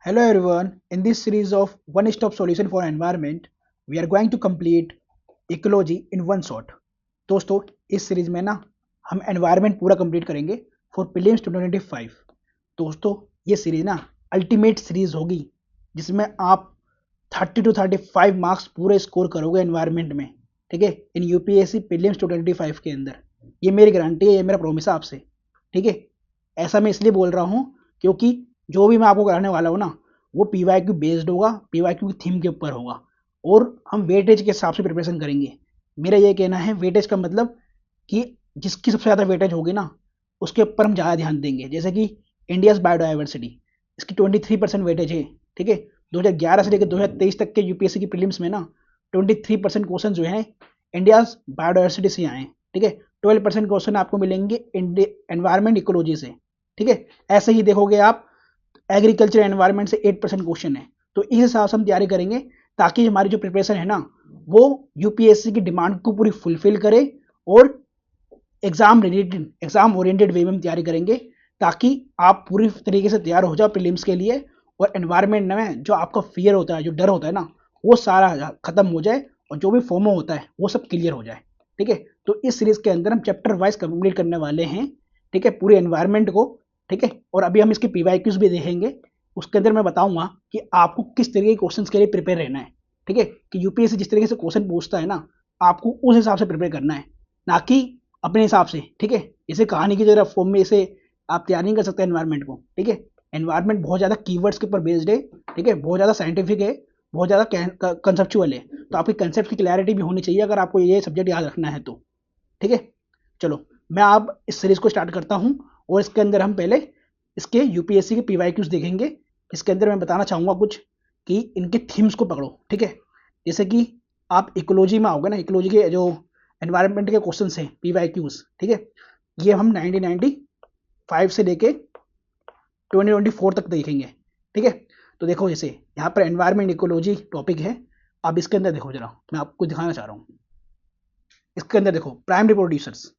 Hello everyone, in this series of one stop solution for environment, we are going to complete ecology in one shot. दोस्तों इस series में ना हम environment पूरा complete करेंगे for prelims 2025। दोस्तों ये सीरीज ना अल्टीमेट सीरीज होगी जिसमें आप 30 to 35 मार्क्स पूरे स्कोर करोगे एनवायरनमेंट में, ठीक है, इन यूपीएससी प्रीलिम्स 2025 के अंदर। ये मेरी गारंटी है, ये मेरा प्रॉमिस है आपसे, ठीक है। ऐसा मैं इसलिए बोल रहा हूँ क्योंकि जो भी मैं आपको कराने वाला हूँ ना वो पीवाईक्यू बेस्ड होगा, पीवाईक्यू की थीम के ऊपर होगा और हम वेटेज के हिसाब से प्रिपरेशन करेंगे। मेरा ये कहना है वेटेज का मतलब कि जिसकी सबसे ज़्यादा वेटेज होगी ना उसके ऊपर हम ज़्यादा ध्यान देंगे। जैसे कि इंडियाज बायोडाइवर्सिटी, इसकी 23% वेटेज है, ठीक है। 2011 से लेकर 2023 तक के यूपीएससी की प्रीलिम्स में ना 23% क्वेश्चन जो है इंडियाज बायोडाइवर्सिटी से आए हैं, ठीक है। 12% क्वेश्चन आपको मिलेंगे एनवायरमेंट इकोलॉजी से, ठीक है। ऐसे ही देखोगे आप एग्रीकल्चर एनवायरनमेंट से 8% क्वेश्चन है। तो इस हिसाब से हम तैयारी करेंगे ताकि हमारी जो प्रिपरेशन है ना वो यूपीएससी की डिमांड को पूरी फुलफिल करे और एग्जाम ओरिएंटेड वे में हम तैयारी करेंगे ताकि आप पूरी तरीके से तैयार हो जाओ प्रीलिम्स के लिए। और एनवायरनमेंट में जो आपका फियर होता है, जो डर होता है ना, वो सारा खत्म हो जाए और जो भी फोमो होता है वो सब क्लियर हो जाए, ठीक है। तो इस सीरीज के अंदर हम चैप्टर वाइज कंप्लीट करने वाले हैं, ठीक है, पूरे एनवायरनमेंट को, ठीक है। और अभी हम इसके पीवाईक्यूज भी देखेंगे। उसके अंदर मैं बताऊंगा कि आपको किस तरीके के क्वेश्चंस के लिए प्रिपेयर रहना है, ठीक है। कि यूपीएससी जिस तरीके से क्वेश्चन पूछता है ना आपको उस हिसाब से प्रिपेयर करना है, ना कि अपने हिसाब से, ठीक है। इसे कहानी की तरह फॉर्म में इसे आप तैयार नहीं कर सकते एनवायरनमेंट को, ठीक है। एनवायरनमेंट बहुत ज़्यादा कीवर्ड्स के ऊपर बेस्ड है, ठीक है, बहुत ज़्यादा साइंटिफिक है, बहुत ज़्यादा कंसेप्चुअल है। तो आपकी कंसेप्ट की क्लैरिटी भी होनी चाहिए अगर आपको ये सब्जेक्ट याद रखना है तो, ठीक है। चलो मैं अब इस सीरीज को स्टार्ट करता हूँ और इसके अंदर हम पहले इसके यूपीएससी के पीवाईक्यूज देखेंगे। इसके अंदर मैं बताना चाहूँगा कुछ कि इनके थीम्स को पकड़ो, ठीक है। जैसे कि आप इकोलॉजी में आओगे ना, इकोलॉजी के जो एनवायरनमेंट के क्वेश्चन हैं पीवाईक्यूज, ठीक है, ये हम 1995 से लेके 2024 तक देखेंगे, ठीक है। तो देखो जैसे यहाँ पर एनवायरनमेंट इकोलॉजी टॉपिक है। अब इसके अंदर देखो जरा, मैं आपको दिखाना चाह रहा हूँ। इसके अंदर देखो प्राइमरी प्रोड्यूसर्स,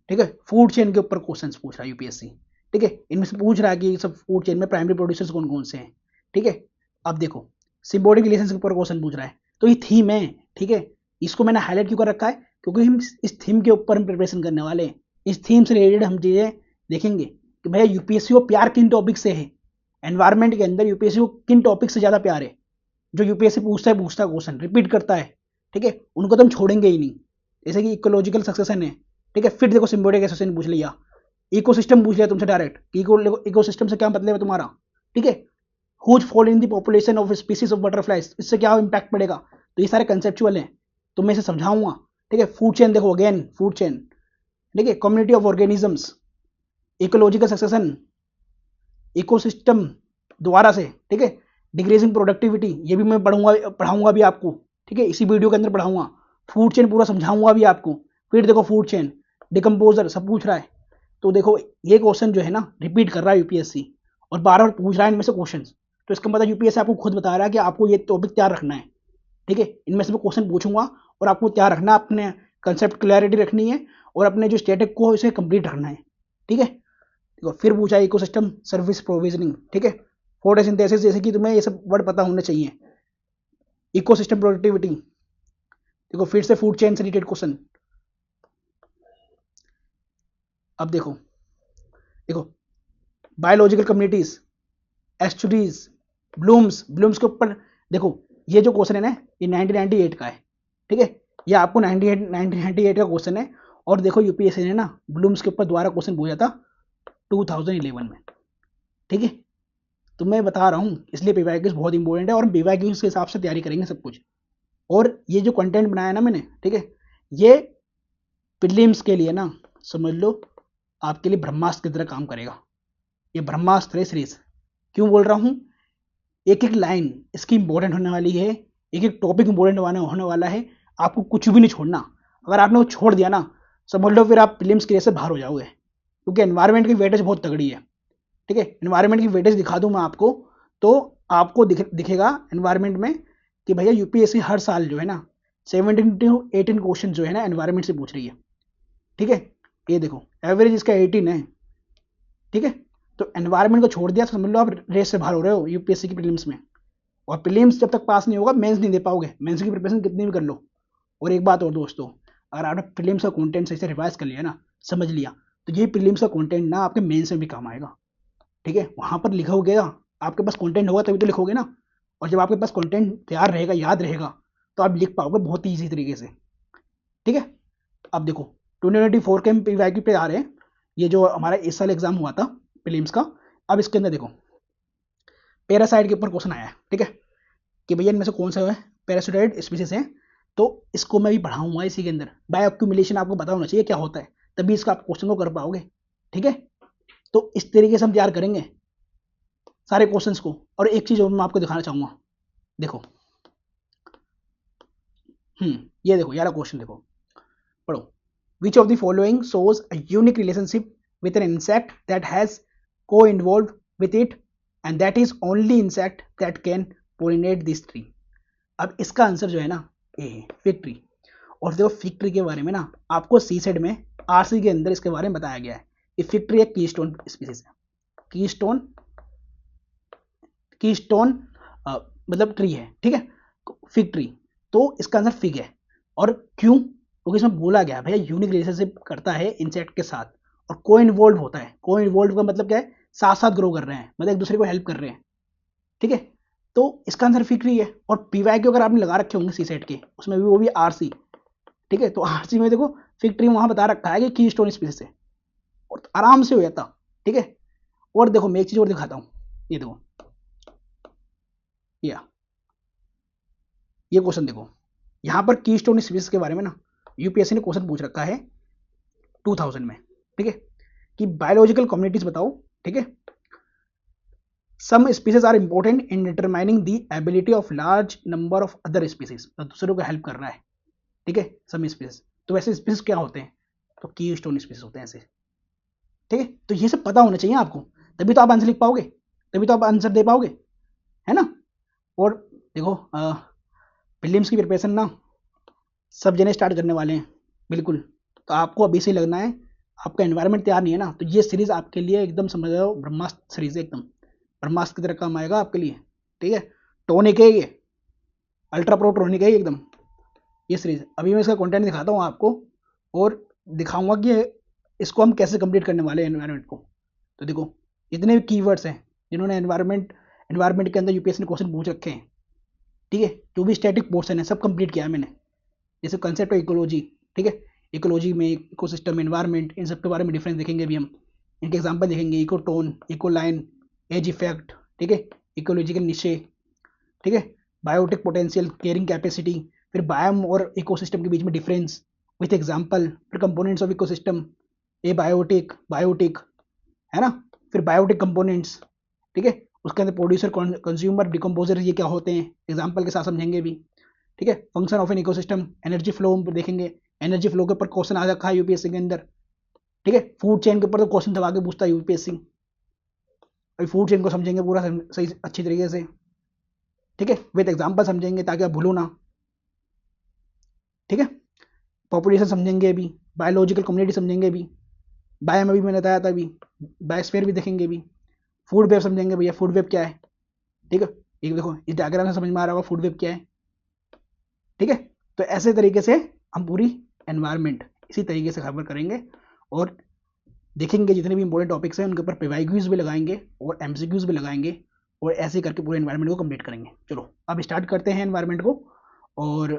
ठीक है, फूड चेन के ऊपर क्वेश्चंस पूछ रहा है यूपीएससी, ठीक है। इनमें से पूछ रहा है कि सब फूड चेन में प्राइमरी प्रोड्यूसर्स कौन कौन से हैं, ठीक है। अब देखो सिम्बोटिक रिलेशंस के ऊपर क्वेश्चन पूछ रहा है। तो ये थीम है, ठीक है। इसको मैंने हाईलाइट क्यों कर रखा है, क्योंकि हम इस थीम के ऊपर हम प्रिपरेशन करने वाले हैं। इस थीम से रिलेटेड हम चीज़ें देखेंगे कि भैया यूपीएससी को प्यार किन टॉपिक से है, एनवायरमेंट के अंदर यूपीएससी को किन टॉपिक से ज़्यादा प्यार है। जो यूपीएससी पूछता है क्वेश्चन रिपीट करता है, ठीक है, उनको तो हम छोड़ेंगे ही नहीं। जैसे कि इकोलॉजिकल सक्सेशन है, ठीक है। फिर देखो सिम्बोटिक एक्सेशन पूछ लिया, इकोसिस्टम पूछ लिया तुमसे डायरेक्ट कि इकोसिस्टम से क्या मतलब है तुम्हारा, ठीक है। Huge fall in the population of species of butterflies, इससे क्या इम्पैक्ट पड़ेगा। तो ये सारे कंसेप्चुअल हैं, तो मैं इसे समझाऊंगा, ठीक है। फूड चेन देखो, अगेन फूड चेन, ठीक है, community of organisms, ecological succession, ecosystem दोबारा से, ठीक है, डिक्रीजिंग प्रोडक्टिविटी, ये भी मैं पढ़ाऊंगा भी आपको, ठीक है, इसी वीडियो के अंदर पढ़ाऊंगा। फूड चेन पूरा समझाऊंगा भी आपको। फिर देखो फूड चेन, डिकम्पोजर सब पूछ रहा है। तो देखो ये क्वेश्चन जो है ना रिपीट कर रहा है यूपीएससी और बार बार पूछ रहा है इनमें से क्वेश्चन। तो इसका मतलब यूपीएससी आपको खुद बता रहा है कि आपको ये टॉपिक तैयार रखना है, ठीक है। इनमें से मैं क्वेश्चन पूछूंगा और आपको तैयार रखना है, अपने कंसेप्ट क्लैरिटी रखनी है और अपने जो स्टेटिक को इसे कंप्लीट रखना है, ठीक है। देखो फिर पूछा इकोसिस्टम सर्विस प्रोविजनिंग, ठीक है, फोटोसिंथेसिस, जैसे कि तुम्हें ये सब वर्ड पता होने चाहिए। इकोसिस्टम प्रोडक्टिविटी, देखो फिर से फूड चेन से रिलेटेड क्वेश्चन। अब देखो देखो बायोलॉजिकल कम्युनिटीज, एस्चुरीज, ब्लूम्स के ऊपर देखो। ये जो क्वेश्चन है ना ये 1998 का है, ठीक है। ये आपको 1998 का क्वेश्चन है। और देखो यूपीएससी ने ना ब्लूम्स के ऊपर दोबारा क्वेश्चन पूछा था 2011 में, ठीक है। तो मैं बता रहा हूँ इसलिए पीवाईक्यूज बहुत इंपॉर्टेंट है और पीवाईक्यूज के हिसाब से तैयारी करेंगे सब कुछ। और ये जो कंटेंट बनाया ना मैंने, ठीक है, ये प्रीलिम्स के लिए ना समझ लो आपके लिए ब्रह्मास्त्र की तरह काम करेगा। ये ब्रह्मास्त्र है सीरीज। क्यों बोल रहा हूँ, एक एक लाइन इसकी इंपॉर्टेंट होने वाली है, एक एक टॉपिक इंपॉर्टेंट होने वाला है। आपको कुछ भी नहीं छोड़ना। अगर आपने वो छोड़ दिया ना समझ लो फिर आप प्रीलिम्स के लिए से बाहर हो जाओगे, क्योंकि एनवायरनमेंट की वेटेज बहुत तगड़ी है, ठीक है। एनवायरनमेंट की वेटेज दिखा दूं मैं आपको तो आपको दिखेगा एनवायरनमेंट में कि भैया यूपीएससी हर साल जो है ना 17 to 18 क्वेश्चन जो है ना एनवायरनमेंट से पूछ रही है, ठीक है। ये देखो एवरेज इसका 18 है, ठीक है। तो एनवायरनमेंट को छोड़ दिया तो समझ लो आप रेस से बाहर हो रहे हो यूपीएससी की प्रीलिम्स में। और प्रीलिम्स जब तक पास नहीं होगा मेंस नहीं दे पाओगे, मेंस की प्रिपरेशन कितनी भी कर लो। और एक बात और दोस्तों, अगर आपने प्रीलिम्स का कंटेंट सही से रिवाइज कर लिया ना, समझ लिया, तो यही प्रीलिम्स का कंटेंट ना आपके मेंस में भी काम आएगा। ठीक है, वहां पर लिखोगे ना, आपके पास कंटेंट होगा तभी तो लिखोगे ना। और जब आपके पास कंटेंट तैयार रहेगा, याद रहेगा, तो आप लिख पाओगे बहुत ईजी तरीके से। ठीक है, अब देखो 2024 के पीवाईक्यू पे आ रहे हैं, ये जो हमारा इस साल एग्जाम हुआ था प्रीलिम्स का। अब इसके अंदर देखो पैरासाइट के ऊपर क्वेश्चन आया है। ठीक है, कि भैया इनमें से कौन सा है पैरासाइट स्पीसीज है। तो इसको मैं भी पढ़ाऊंगा इसी के अंदर। बायो एक्यूमुलेशन आपको पता होना चाहिए क्या होता है, तभी इसका आप क्वेश्चन को कर पाओगे। ठीक है, तो इस तरीके से हम तैयार करेंगे सारे क्वेश्चंस को। और एक चीज और मैं आपको दिखाना चाहूंगा, देखो ये देखो यार क्वेश्चन देखो, पढ़ो। Which of the following shows a unique relationship with an insect that has co-involved with it and that is only insect that can pollinate this tree। अब इसका आंसर जो है ना ए है फिग ट्री। और देखो फिग ट्री के बारे में ना आपको सी सेड में आरसी के अंदर इसके बारे में बताया गया है। ये फिग ट्री एक कीस्टोन स्पीसीज है, कीस्टोन कीस्टोन मतलब ट्री है। ठीक है, फिग ट्री, तो इसका आंसर फिग है। और क्यों? क्योंकि इसमें बोला गया भैया यूनिक रिलेशनशिप करता है इंसेक्ट के साथ और को इन्वॉल्व होता है। को इन्वॉल्व का मतलब क्या है? साथ साथ ग्रो कर रहे हैं, मतलब एक दूसरे को हेल्प कर रहे हैं। ठीक है, तो इसका आंसर फिग ट्री है। और पीवाईक्यू अगर आपने लगा रखे होंगे सी सेट के, उसमें भी वो भी आरसी। ठीक है, तो आरसी में देखो फिग ट्री वहां बता रखा है कि की स्टोन स्पीसीज है, और आराम से हो जाता। ठीक है, और देखो मैं एक चीज और दिखाता हूँ, ये देखो या ये क्वेश्चन देखो, यहाँ पर की स्टोन स्पीसीज के बारे में ना यूपीएससी ने क्वेश्चन पूछ रखा है 2000 में। ठीक है, कि बायोलॉजिकल कम्युनिटीज बताओ। ठीक है, some species are important in determining the ability of large number of other species, तो दूसरों को हेल्प कर रहा है। ठीक है, सम स्पीसीज, तो वैसे स्पीसीज क्या होते हैं? तो की स्टोन स्पीसीज होते हैं ऐसे। ठीक है, तो ये सब पता होना चाहिए आपको, तभी तो आप आंसर लिख पाओगे, तभी तो आप आंसर दे पाओगे, है ना। और देखो प्रीलिम्स की प्रिपरेशन ना सब जने स्टार्ट करने वाले हैं, बिल्कुल। तो आपको अभी से लगना है, आपका एनवायरनमेंट तैयार नहीं है ना, तो ये सीरीज आपके लिए एकदम समझ रहे हो ब्रह्मास्त्र सीरीज है, एकदम ब्रह्मास्त्र की तरह काम आएगा आपके लिए। ठीक है, टॉनिक है ये, अल्ट्रा प्रो टॉनिक है एकदम ये सीरीज। अभी मैं इसका कंटेंट दिखाता हूँ आपको और दिखाऊंगा कि इसको हम कैसे कंप्लीट करने वाले हैं एनवायरनमेंट को। तो देखो इतने कीवर्ड्स हैं जिन्होंने एनवायरनमेंट के अंदर यूपीएससी ने क्वेश्चन पूछ रखे हैं। ठीक है, जो भी स्टैटिक पोर्शन है सब कंप्लीट किया है मैंने, जैसे कंसेप्ट ऑफ इकोलॉजी। ठीक है, इकोलॉजी में इकोसिस्टम, एनवायरनमेंट, इन सब के बारे में डिफरेंस देखेंगे अभी हम, इनके एग्जांपल देखेंगे, इकोटोन, इकोलाइन, एज इफेक्ट। ठीक है, इकोलॉजिकल निशे। ठीक है, बायोटिक पोटेंशियल, केयरिंग कैपेसिटी, फिर बायोम और इकोसिस्टम के बीच में डिफरेंस विथ एग्जांपल, फिर components of ecosystem, abiotic, biotic, है ना, फिर बायोटिक कंपोनेंट्स। ठीक है, उसके अंदर प्रोड्यूसर, कंज्यूमर, डिकम्पोजर ये क्या होते हैं, एग्जाम्पल के साथ समझेंगे भी। ठीक है, function of an ecosystem, energy flow देखेंगे, एनर्जी फ्लो के ऊपर क्वेश्चन आ रखा है यूपीएससी के अंदर। ठीक है, फूड चेन के ऊपर तो क्वेश्चन दबा के पूछता है यूपीएससी, अभी फूड चेन को समझेंगे पूरा सही अच्छी तरीके से। ठीक है, विद एग्जाम्पल समझेंगे ताकि आप भूलो ना। ठीक है, पॉपुलेशन समझेंगे अभी, बायोलॉजिकल कम्युनिटी समझेंगे अभी, बायो में भी मैंने बताया था अभी, बायोस्फीयर भी देखेंगे अभी, फूड वेब समझेंगे भैया फूड वेब क्या है। ठीक है, ये देखो इस डायग्राम से समझ में आ रहा होगा फूड वेब क्या है। ठीक है, तो ऐसे तरीके से हम पूरी एनवायरनमेंट इसी तरीके से कवर करेंगे और देखेंगे जितने भी इंपॉर्टेंट टॉपिक्स हैं उनके ऊपर पीवाईक्यूज भी लगाएंगे और एमसीक्यूज भी लगाएंगे और ऐसे करके पूरे एनवायरनमेंट को कंप्लीट करेंगे। चलो अब स्टार्ट करते हैं एनवायरनमेंट को। और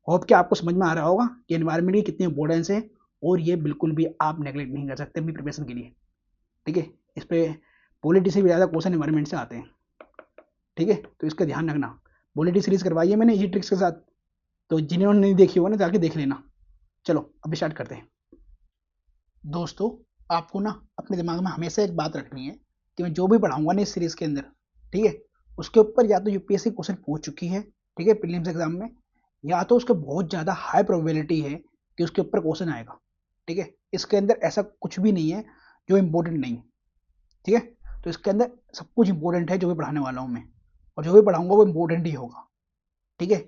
होप कि आपको समझ में आ रहा होगा कि एनवायरनमेंट की कितनी इंपॉर्टेंस है और ये बिल्कुल भी आप नेगलेक्ट नहीं कर सकते अपनी प्रिपरेशन के लिए। ठीक है, इस पर पॉलिटी से भी ज़्यादा क्वेश्चन एनवायरनमेंट से आते हैं। ठीक है, तो इसका ध्यान रखना। पॉलिटी सीरीज करवाई है मैंने इजी ट्रिक्स के साथ, तो जिन्होंने नहीं देखी होगा ना जाके देख लेना। चलो अब स्टार्ट करते हैं। दोस्तों आपको ना अपने दिमाग में हमेशा एक बात रखनी है कि मैं जो भी पढ़ाऊंगा ना इस सीरीज के अंदर, ठीक है, उसके ऊपर या तो यूपीएससी क्वेश्चन पूछ चुकी है, ठीक है, प्रीलिम्स एग्जाम में, या तो उसके बहुत ज़्यादा हाई प्रोबेबिलिटी है कि उसके ऊपर क्वेश्चन आएगा। ठीक है, इसके अंदर ऐसा कुछ भी नहीं है जो इम्पोर्टेंट नहीं। ठीक है, तो इसके अंदर सब कुछ इंपॉर्टेंट है जो भी पढ़ाने वाला हूँ मैं, और जो भी पढ़ाऊंगा वो इंपॉर्टेंट ही होगा। ठीक है,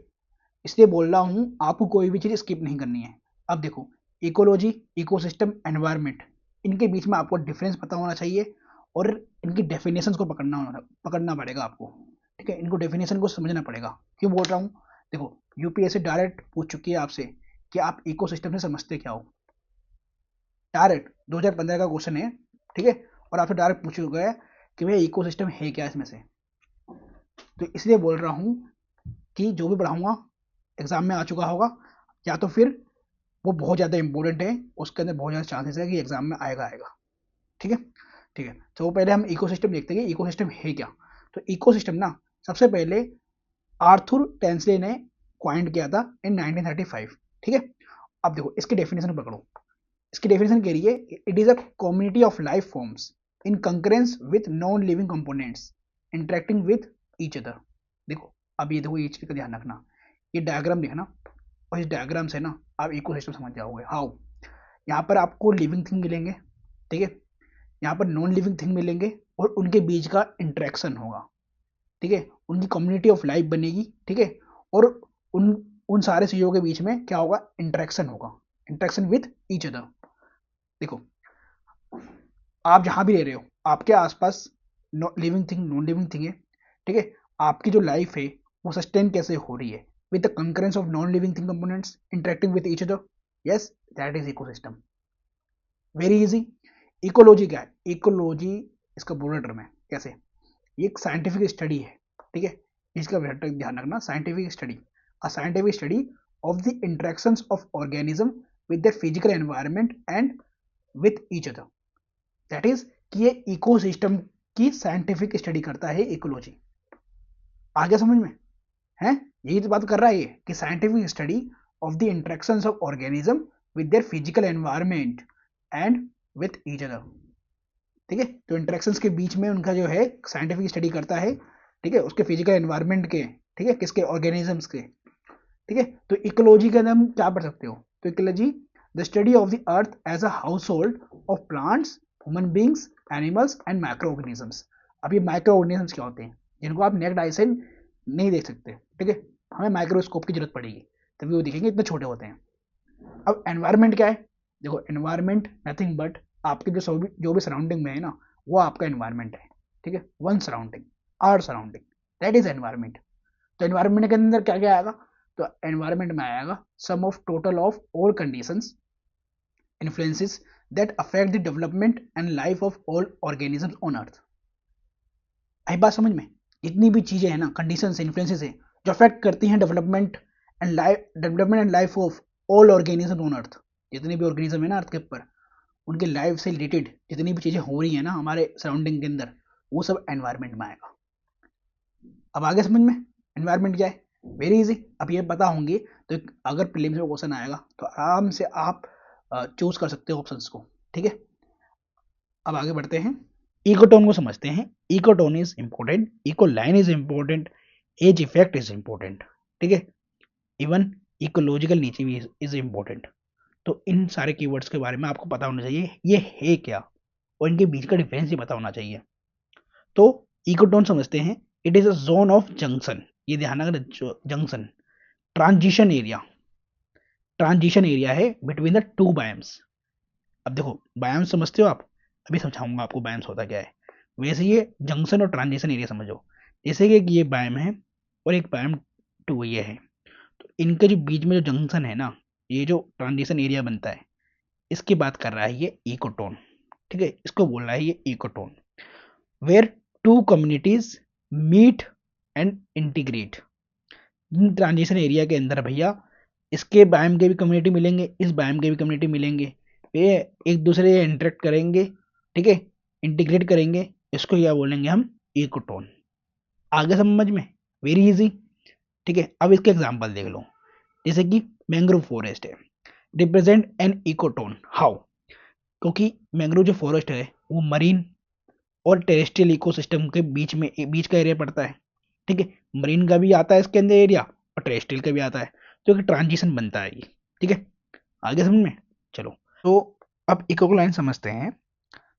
इसलिए बोल रहा हूँ आपको कोई भी चीज़ स्किप नहीं करनी है। अब देखो इकोलॉजी, इकोसिस्टम, एनवायरनमेंट, इनके बीच में आपको डिफरेंस पता होना चाहिए और इनकी डेफिनेशन को पकड़ना पड़ेगा आपको, ठीक है। इनको डेफिनेशन को समझना पड़ेगा। क्यों बोल रहा हूँ, देखो यूपीएससी डायरेक्ट पूछ चुकी है आपसे कि आप इकोसिस्टम से समझते क्या हो, डायरेक्ट 2015 का क्वेश्चन है, ठीक है। और आपसे डायरेक्ट पूछ चुका है कि भैया इकोसिस्टम है क्या इसमें से। तो इसलिए बोल रहा हूँ कि जो भी पढ़ाऊंगा एग्जाम में आ चुका होगा, या तो फिर वो बहुत ज़्यादा इंपॉर्टेंट है, उसके अंदर बहुत ज़्यादा चांसेस है कि एग्जाम में आएगा आएगा, ठीक है। ठीक है, तो पहले हम इकोसिस्टम देखते हैं कि इकोसिस्टम है क्या। तो इकोसिस्टम ना सबसे पहले आर्थर टेंसले ने क्वाइंट किया था इन 1935, ठीक है। अब देखो इसकी डेफिनेशन पकड़ो। इसकी डेफिनेशन कह रही है it is a community of life forms in concurrence with non living components interacting with each other. देखो अब ये देखो, ये चीज का ध्यान रखना, ये डायग्राम देखना, और इस डायग्राम से ना आप इकोसिस्टम समझ जाओगे। हाउ, यहाँ पर आपको लिविंग थिंग मिलेंगे, ठीक है, यहाँ पर नॉन लिविंग थिंग मिलेंगे, और उनके बीच का इंटरेक्शन होगा, ठीक है। उनकी कम्युनिटी ऑफ लाइफ बनेगी, ठीक है। और उन उन सारे चीजों के बीच में क्या होगा, इंटरेक्शन होगा, इंटरेक्शन विथ ईच अदर। देखो आप जहां भी रह रहे हो आपके आसपास living thing non living thing है, ठीक है। आपकी जो लाइफ है वो सस्टेन कैसे हो रही है, with the concurrence of non living thing components interacting with each other. Yes, that is ecosystem. Very easy. Ecology क्या है, इकोलॉजी इसका पूरा टर्म है कैसे, ये एक साइंटिफिक स्टडी है, ठीक है। इसका ध्यान रखना, scientific study, a scientific study of the interactions of organism with their physical environment and with each other. That is कि ये इकोसिस्टम की साइंटिफिक स्टडी करता है इकोलॉजी। आगे समझ में है, यही तो बात कर रहा है ये कि scientific study of the interactions of organism with their physical environment and with each other, ठीक है। तो इंटरेक्शंस के बीच में उनका जो है साइंटिफिक स्टडी करता है, ठीक है, उसके फिजिकल एनवायरनमेंट के, ठीक है, किसके, ऑर्गेनिजम्स के, ठीक है। तो इकोलॉजी का नाम क्या पढ़ सकते हो, तो ecology the study of the earth as a household of plants, human beings, animals and microorganisms. अब ये माइक्रो ऑर्गेनिजम्स क्या होते हैं, जिनको आप नेक्ड आई से नहीं देख सकते, ठीक है, हमें माइक्रोस्कोप की जरूरत पड़ेगी तभी वो दिखेंगे, इतने छोटे होते हैं। अब एनवायरनमेंट क्या है, देखो एनवायरनमेंट नथिंग बट आपके जो भी सराउंडिंग में है ना वो आपका एनवायरनमेंट है, ठीक है। One surrounding, or surrounding, that is environment. तो एनवायरनमेंट के अंदर क्या क्या आएगा, तो एनवायरनमेंट में आएगा sum of total of all conditions influences that affect the development and life of all organisms on earth. आई बात समझ में, जितनी भी चीजें हैं ना, कंडीशंस इन्फ्लुएंसेस है जो अफेक्ट करती हैं development and life of all organism on earth. जितने भी ऑर्गेनिज्म है ना अर्थ के ऊपर, उनके लाइफ से रिलेटेड जितनी भी चीजें हो रही है ना हमारे सराउंडिंग के अंदर, वो सब एनवायरनमेंट में आएगा। अब आगे समझ में एनवायरनमेंट क्या है, वेरी इजी। अब ये पता होंगे तो अगर प्रीलिम्स में क्वेश्चन आएगा तो आराम से आप चूज कर सकते हो ऑप्शंस को, ठीक है। अब आगे बढ़ते हैं, इकोटोन को समझते हैं। Ecotone is important, ecoline is important, edge effect is important, ठीक है। इवन इकोलॉजिकल नीचे भी इज इंपॉर्टेंट। तो इन सारे कीवर्ड्स के बारे में आपको पता होना चाहिए ये है क्या, और इनके बीच का डिफरेंस ही पता होना चाहिए। तो इकोटोन समझते हैं, it is a zone of junction, ये ध्यान रखना, junction, transition area, transition area है बिटवीन द टू बायम्स। अब देखो बायम्स समझते हो आप, अभी समझाऊंगा आपको बायम्स होता क्या है। वैसे ये जंक्शन और ट्रांजिशन एरिया समझो, जैसे कि ये बायम है और एक बायम टू ये है, तो इनके जो बीच में जो जंक्शन है ना, ये जो ट्रांजिशन एरिया बनता है, इसकी बात कर रहा है ये इकोटोन, ठीक है, इसको बोल रहा है ये ecotone. Where two communities meet and integrate. Transition area के अंदर भैया इसके बायम के भी कम्युनिटी मिलेंगे, इस बायम के भी कम्युनिटी मिलेंगे, ये एक दूसरे से इंटरेक्ट करेंगे, ठीक है, इंटीग्रेट करेंगे, इसको क्या बोलेंगे हम, इकोटोन। आगे समझ में, वेरी इजी, ठीक है। अब इसके एग्जांपल देख लो, जैसे कि मैंग्रोव फॉरेस्ट है, रिप्रेजेंट एन इकोटोन, हाउ, क्योंकि मैंग्रोव जो फॉरेस्ट है वो मरीन और टेरेस्ट्रियल इकोसिस्टम के बीच का एरिया पड़ता है, ठीक है। मरीन का भी आता है इसके अंदर एरिया और टेरेस्ट्रियल का भी आता है, तो एक ट्रांजिशन बनता है ये, ठीक है। आगे समझ में, चलो तो अब इकोलाइन समझते हैं।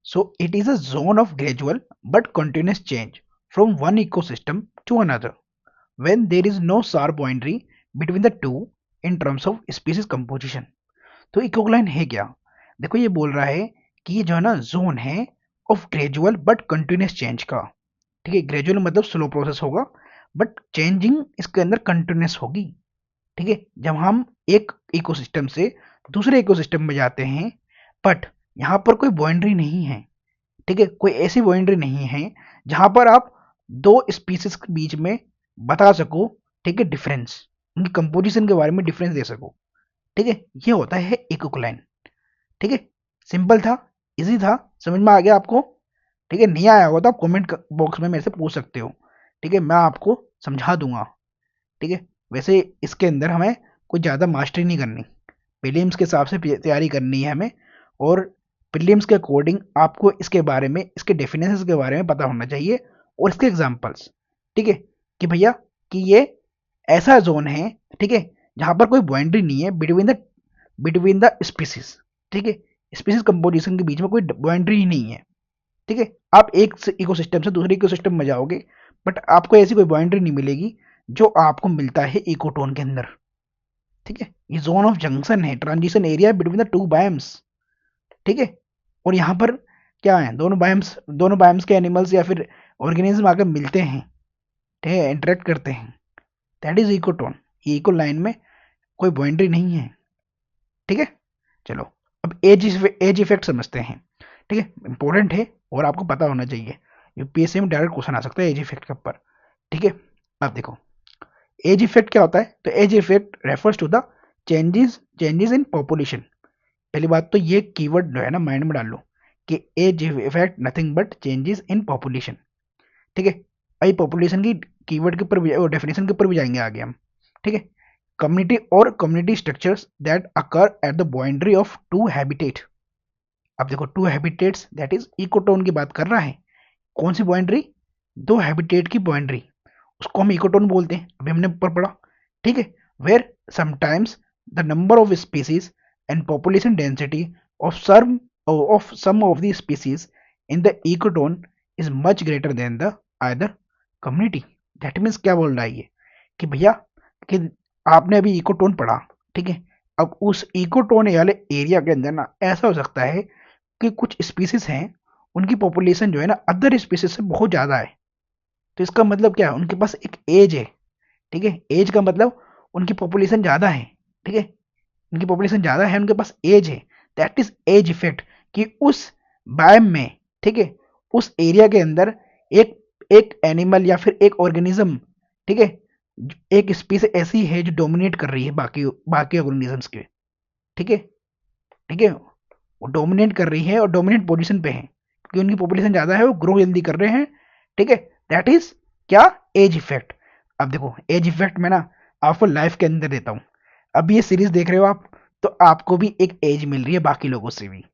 So it is a zone of gradual but continuous change from one ecosystem to another when there is no sharp boundary between the two in terms of species composition. तो इकोलाइन है क्या, देखो ये बोल रहा है कि ये जो है ना जोन है of gradual but continuous change का। ठीक है, ग्रेजुअल मतलब स्लो प्रोसेस होगा, बट चेंजिंग इसके अंदर कंटिन्यूस होगी। ठीक है, जब हम एक इकोसिस्टम से दूसरे इकोसिस्टम में जाते हैं, बट यहाँ पर कोई बाउंड्री नहीं है। ठीक है, कोई ऐसी बाउंड्री नहीं है जहां पर आप दो स्पीसीज के बीच में बता सको, ठीक है, डिफरेंस, उनकी कंपोजिशन के बारे में डिफरेंस दे सको। ठीक है, ये होता है इकोक्लाइन। ठीक है, सिंपल था, इजी था, समझ में आ गया आपको? ठीक है, नहीं आया होगा तो आप कमेंट बॉक्स में मेरे से पूछ सकते हो। ठीक है, मैं आपको समझा दूंगा। ठीक है, वैसे इसके अंदर हमें कोई ज़्यादा मास्टरी नहीं करनी, प्रीलिम्स के हिसाब से तैयारी करनी है हमें, और प्रीलिम्स के अकॉर्डिंग आपको इसके बारे में, इसके डेफिनेशंस के बारे में पता होना चाहिए, और इसके एग्जांपल्स। ठीक है, कि भैया कि ये ऐसा जोन है, ठीक है, जहां पर कोई बाउंड्री नहीं है बिटवीन द स्पीसीज। ठीक है, स्पीसीज कंपोजिशन के बीच में कोई बाउंड्री ही नहीं है। ठीक है, आप एक इकोसिस्टम से दूसरे इकोसिस्टम में जाओगे, बट आपको ऐसी कोई बाउंड्री नहीं मिलेगी जो आपको मिलता है इकोटोन के अंदर। ठीक है, ये जोन ऑफ जंक्शन है, transition area between the to biomes. ठीक है, और यहाँ पर क्या है, दोनों बायोम्स के एनिमल्स या फिर ऑर्गेनिज्म आकर मिलते हैं, ठीक है, इंटरेक्ट करते हैं, दैट इज इकोटोन। ये इको लाइन में कोई बाउंड्री नहीं है। ठीक है, चलो अब एज इफेक्ट समझते हैं। ठीक है, इंपॉर्टेंट है और आपको पता होना चाहिए, यूपीएससी में डायरेक्ट क्वेश्चन आ सकता है एज इफेक्ट के ऊपर। ठीक है, अब देखो एज इफेक्ट क्या होता है। तो edge effect refers to the changes in population. पहली बात तो ये कीवर्ड जो है ना माइंड में डाल लो कि edge effect nothing but changes in population. ठीक है, अभी पॉपुलेशन की कीवर्ड के ऊपर और डेफिनेशन के ऊपर भी जाएंगे आगे हम। ठीक है, community structures that occur at the boundary of two habitat. अब देखो two habitats that is ecotone की बात कर रहा है। कौन सी बाउंड्री? दो हैबिटेट की बाउंड्री, उसको हम इकोटोन बोलते हैं, अभी हमने ऊपर पढ़ा। ठीक है, where sometimes the number of species and population density of some of the species in the ecotone is much greater than the other community. That means क्या बोल रहा है ये कि भैया कि आपने अभी इकोटोन पढ़ा, ठीक है, अब उस इकोटोन वाले एरिया के अंदर ना ऐसा हो सकता है कि कुछ स्पीसीज हैं, उनकी पॉपुलेशन जो है ना अदर स्पीसीज से बहुत ज़्यादा है। तो इसका मतलब क्या है, उनके पास एक एज है। ठीक है, एज का मतलब उनकी पॉपुलेशन ज़्यादा है। ठीक है, उनकी पॉपुलेशन ज़्यादा है, उनके पास एज है, दैट इज एज इफेक्ट, कि उस बायोम में, ठीक है, उस एरिया के अंदर एक एक एनिमल या फिर एक ऑर्गेनिज्म, ठीक है, एक स्पीसीज ऐसी है जो डोमिनेट कर रही है बाकी बाकी ऑर्गेनिजम्स के। ठीक है, ठीक है, वो डोमिनेट कर रही है और डोमिनेट पोजीशन पे है क्योंकि उनकी पॉपुलेशन ज़्यादा है, वो ग्रो जल्दी कर रहे हैं। ठीक है, दैट इज क्या, एज इफेक्ट। अब देखो एज इफेक्ट में ना आपको लाइफ के अंदर देता हूँ। अब ये सीरीज देख रहे हो आप, तो आपको भी एक एज मिल रही है बाकी लोगों से भी।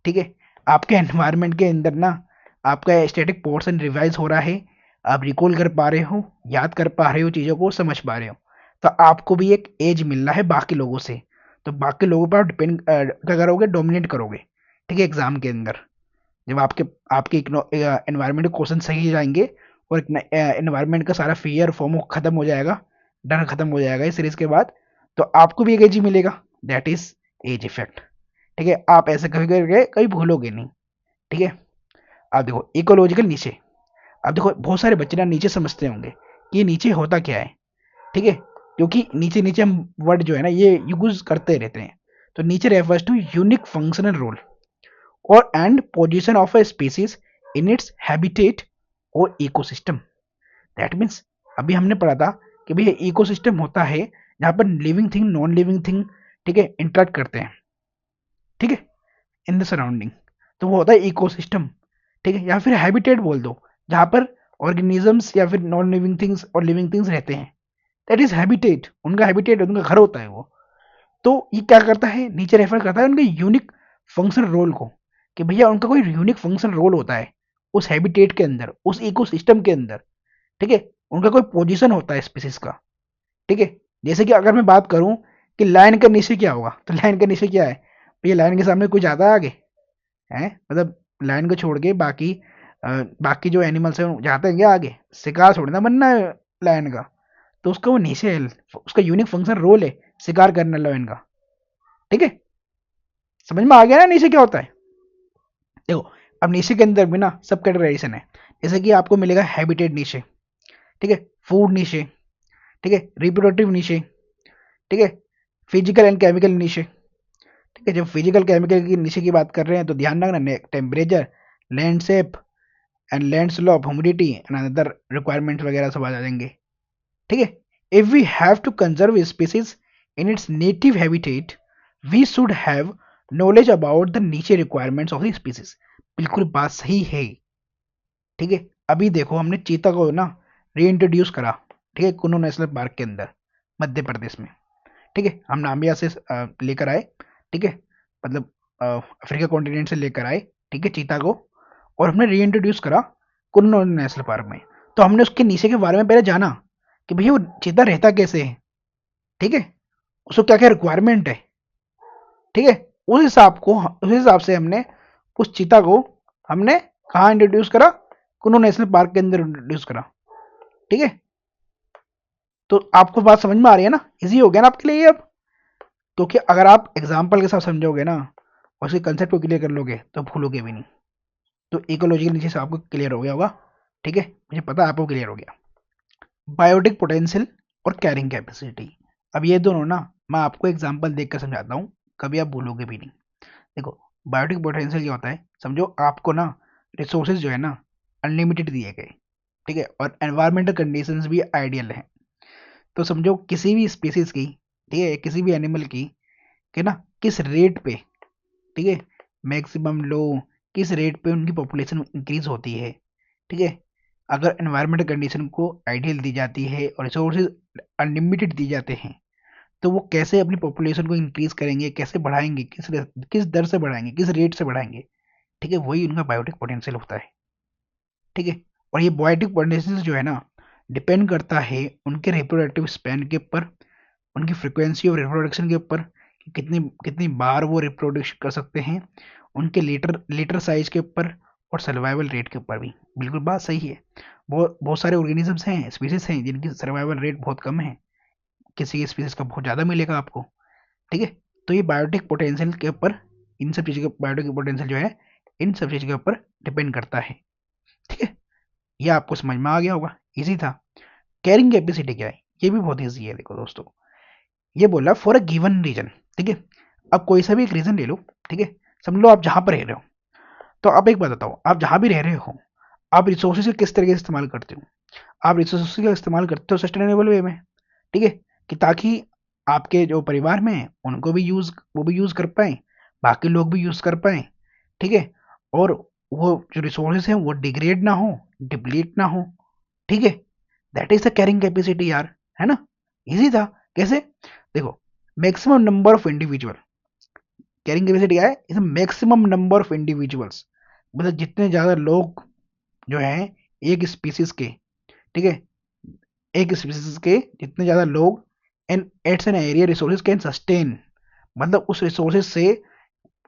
ठीक है, आपके एनवायरनमेंट के अंदर ना आपका स्टैटिक पोर्शन रिवाइज हो रहा है, आप रिकॉल कर पा रहे हो, याद कर पा रहे हो, चीज़ों को समझ पा रहे हो, तो आपको भी एक एज मिल रहा है बाकी लोगों से। तो बाकी लोगों पर आप डिपेंड क्या करोगे, डोमिनेट करोगे। ठीक है, एग्जाम के अंदर जब आपके आपके एनवायरनमेंट के क्वेश्चन सही जाएंगे और एनवायरनमेंट का सारा फियर फॉर्म खत्म हो जाएगा, डर खत्म हो जाएगा इस सीरीज के बाद, तो आपको भी एक एज ही मिलेगा, दैट इज एज इफेक्ट। ठीक है, आप ऐसे कभी करके कभी भूलोगे नहीं। ठीक है, अब देखो इकोलॉजिकल नीचे। अब देखो बहुत सारे बच्चे ना नीचे समझते होंगे कि ये नीचे होता क्या है। ठीक है, क्योंकि नीचे नीचे हम वर्ड जो है ना ये यूज करते रहते हैं। तो नीचे refers to unique functional role और and position of a species in its habitat और इकोसिस्टम। दैट मीन्स अभी हमने पढ़ा था कि भैया इकोसिस्टम होता है जहाँ पर living thing non living thing, ठीक है, इंटरेक्ट करते हैं, ठीक है, इन द सराउंडिंग, तो वो होता है इकोसिस्टम। ठीक है, या फिर हैबिटेट बोल दो, जहाँ पर ऑर्गेनिजम्स या फिर नॉन लिविंग थिंग्स और लिविंग थिंग्स रहते हैं, दैट इज हैबिटेट, उनका हैबिटेट, उनका घर होता है वो। तो ये क्या करता है, नीचे रेफर करता है उनके यूनिक फंक्शन रोल को, कि भैया उनका कोई यूनिक फंक्शन रोल होता है उस हैबिटेट के अंदर, उस इकोसिस्टम के अंदर। ठीक है, उनका कोई पोजीशन होता है स्पीसीज का। ठीक है, जैसे कि अगर मैं बात करूं कि लाइन के नीचे क्या होगा, तो लाइन के नीचे क्या है, भैया लाइन के सामने कोई ज़्यादा आगे है, मतलब लाइन को छोड़ के बाकी जो एनिमल्स हैं जाते हैं क्या आगे, शिकार छोड़ना बनना है लायन का, तो उसका वो नीचे है, उसका यूनिक फंक्शन रोल है शिकार करना लायन का। ठीक है, समझ में आ गया ना नीचे क्या होता है। देखो अब नीचे के अंदर भी ना सब कैटेगराइजेशन है, जैसे कि आपको मिलेगा हैबिटेट नीचे, ठीक है, फूड नीचे, ठीक है, रिप्रोडक्टिव नीचे, ठीक है, फिजिकल एंड केमिकल नीचे, ठीक है। जब फिजिकल केमिकल की नीचे की बात कर रहे हैं तो ध्यान रखना temperature, landscape and land slope, humidity and other requirements वगैरह सब आ जाएंगे, ठीक है। If we have to conserve species in its native habitat we should have knowledge about the niche requirements of the species. बिल्कुल बात सही है, ठीक है। अभी देखो हमने चीता को ना री इंट्रोड्यूस करा, ठीक है, कुन्नू नेशनल पार्क के अंदर मध्य प्रदेश में, ठीक है। हम नामिया से लेकर आए, ठीक है, मतलब अफ्रीका कॉन्टिनेंट से लेकर आए, ठीक है, चीता को, और हमने री इंट्रोड्यूस करा कुन्नू नेशनल पार्क में। तो हमने उसके नीचे के बारे में पहले जाना कि भैया वो चीता रहता कैसे है, ठीक है, उसको क्या क्या रिक्वायरमेंट है, ठीक है। उस हिसाब से हमने उस चीता को हमने कहाँ इंट्रोड्यूस करा, कुन्नू नेशनल पार्क के अंदर इंट्रोड्यूस करा, ठीक है। तो आपको बात समझ में आ रही है ना, इजी हो गया ना आपके लिए अब। तो कि अगर आप एग्जाम्पल के साथ समझोगे ना और उसके कंसेप्ट को क्लियर कर लोगे तो भूलोगे भी नहीं। तो इकोलॉजी के नीचे से आपको क्लियर हो गया होगा, ठीक है, मुझे पता है आपको क्लियर हो गया। बायोटिक पोटेंशियल और कैरिंग कैपेसिटी, अब ये दोनों ना मैं आपको एग्जाम्पल देख कर समझाता हूँ, कभी आप भूलोगे भी नहीं। देखो बायोटिक पोटेंशियल क्या होता है, समझो आपको ना रिसोर्सेज जो है ना अनलिमिटेड दिए गए, ठीक है, और एनवायरमेंटल कंडीशंस भी आइडियल है। तो समझो किसी भी स्पीसीज की, ठीक है, किसी भी एनिमल की कि ना किस रेट पे, ठीक है, मैक्सिमम लो किस रेट पे उनकी पॉपुलेशन इंक्रीज होती है, ठीक है। अगर एनवायरमेंटल कंडीशन को आइडियल दी जाती है और रिसोर्सेज अनलिमिटेड दी जाते हैं तो वो कैसे अपनी पॉपुलेशन को इंक्रीज करेंगे, कैसे बढ़ाएंगे, किस दर से बढ़ाएंगे, किस रेट से बढ़ाएंगे, ठीक है, वही उनका बायोटिक पोटेंशियल होता है, ठीक है। और ये बायोटिक पोटेंशियल जो है ना डिपेंड करता है उनके रिप्रोडक्टिव स्पैन के ऊपर, उनकी फ्रिक्वेंसी ऑफ रिप्रोडक्शन के ऊपर कि कितनी कितनी बार वो रिप्रोड्यूस कर सकते हैं, उनके लीटर लीटर साइज के ऊपर और सर्वाइवल रेट के ऊपर भी। बिल्कुल बात सही है। बहुत बहुत सारे ऑर्गेनिजम्स हैं, स्पीसीज हैं जिनकी सर्वाइवल रेट बहुत कम है, किसी स्पीसीज का बहुत ज़्यादा मिलेगा आपको, ठीक है। तो ये बायोटिक पोटेंशियल के ऊपर, इन सब चीज़ों के बायोटिक पोटेंशियल जो है इन सब चीज़ों के ऊपर डिपेंड करता है, ठीक है। ये आपको समझ में आ गया होगा, इजी था। कैरिंग कैपेसिटी क्या है, ये भी बहुत ईजी है। देखो दोस्तों, ये बोला फॉर अ गिवन रीजन, ठीक है। अब कोई सा भी एक रीजन ले लो, ठीक है, समझ लो आप जहां पर रह रहे हो, तो आप एक बात बताओ, आप जहां भी रह रहे हो आप रिसोर्सेज का किस तरीके से इस्तेमाल करते हो। आप रिसोर्सेज का इस्तेमाल करते हो सस्टेनेबल वे में, ठीक है, कि ताकि आपके जो परिवार में है उनको भी यूज, वो भी यूज कर पाए, बाकी लोग भी यूज कर पाए, ठीक है, और वो जो रिसोर्सेज हैं वो डिग्रेड ना हो, डिप्लीट ना हो, ठीक है। That is the carrying capacity यार, है ना, इजी था। कैसे, देखो, maximum number of individual, carrying capacity क्या है, is maximum number of individuals, मतलब जितने ज्यादा लोग जो हैं एक स्पीसीज के, ठीक है, एक स्पीसीज के जितने ज्यादा लोग and its an area resources can sustain, मतलब उस रिसोर्सेज से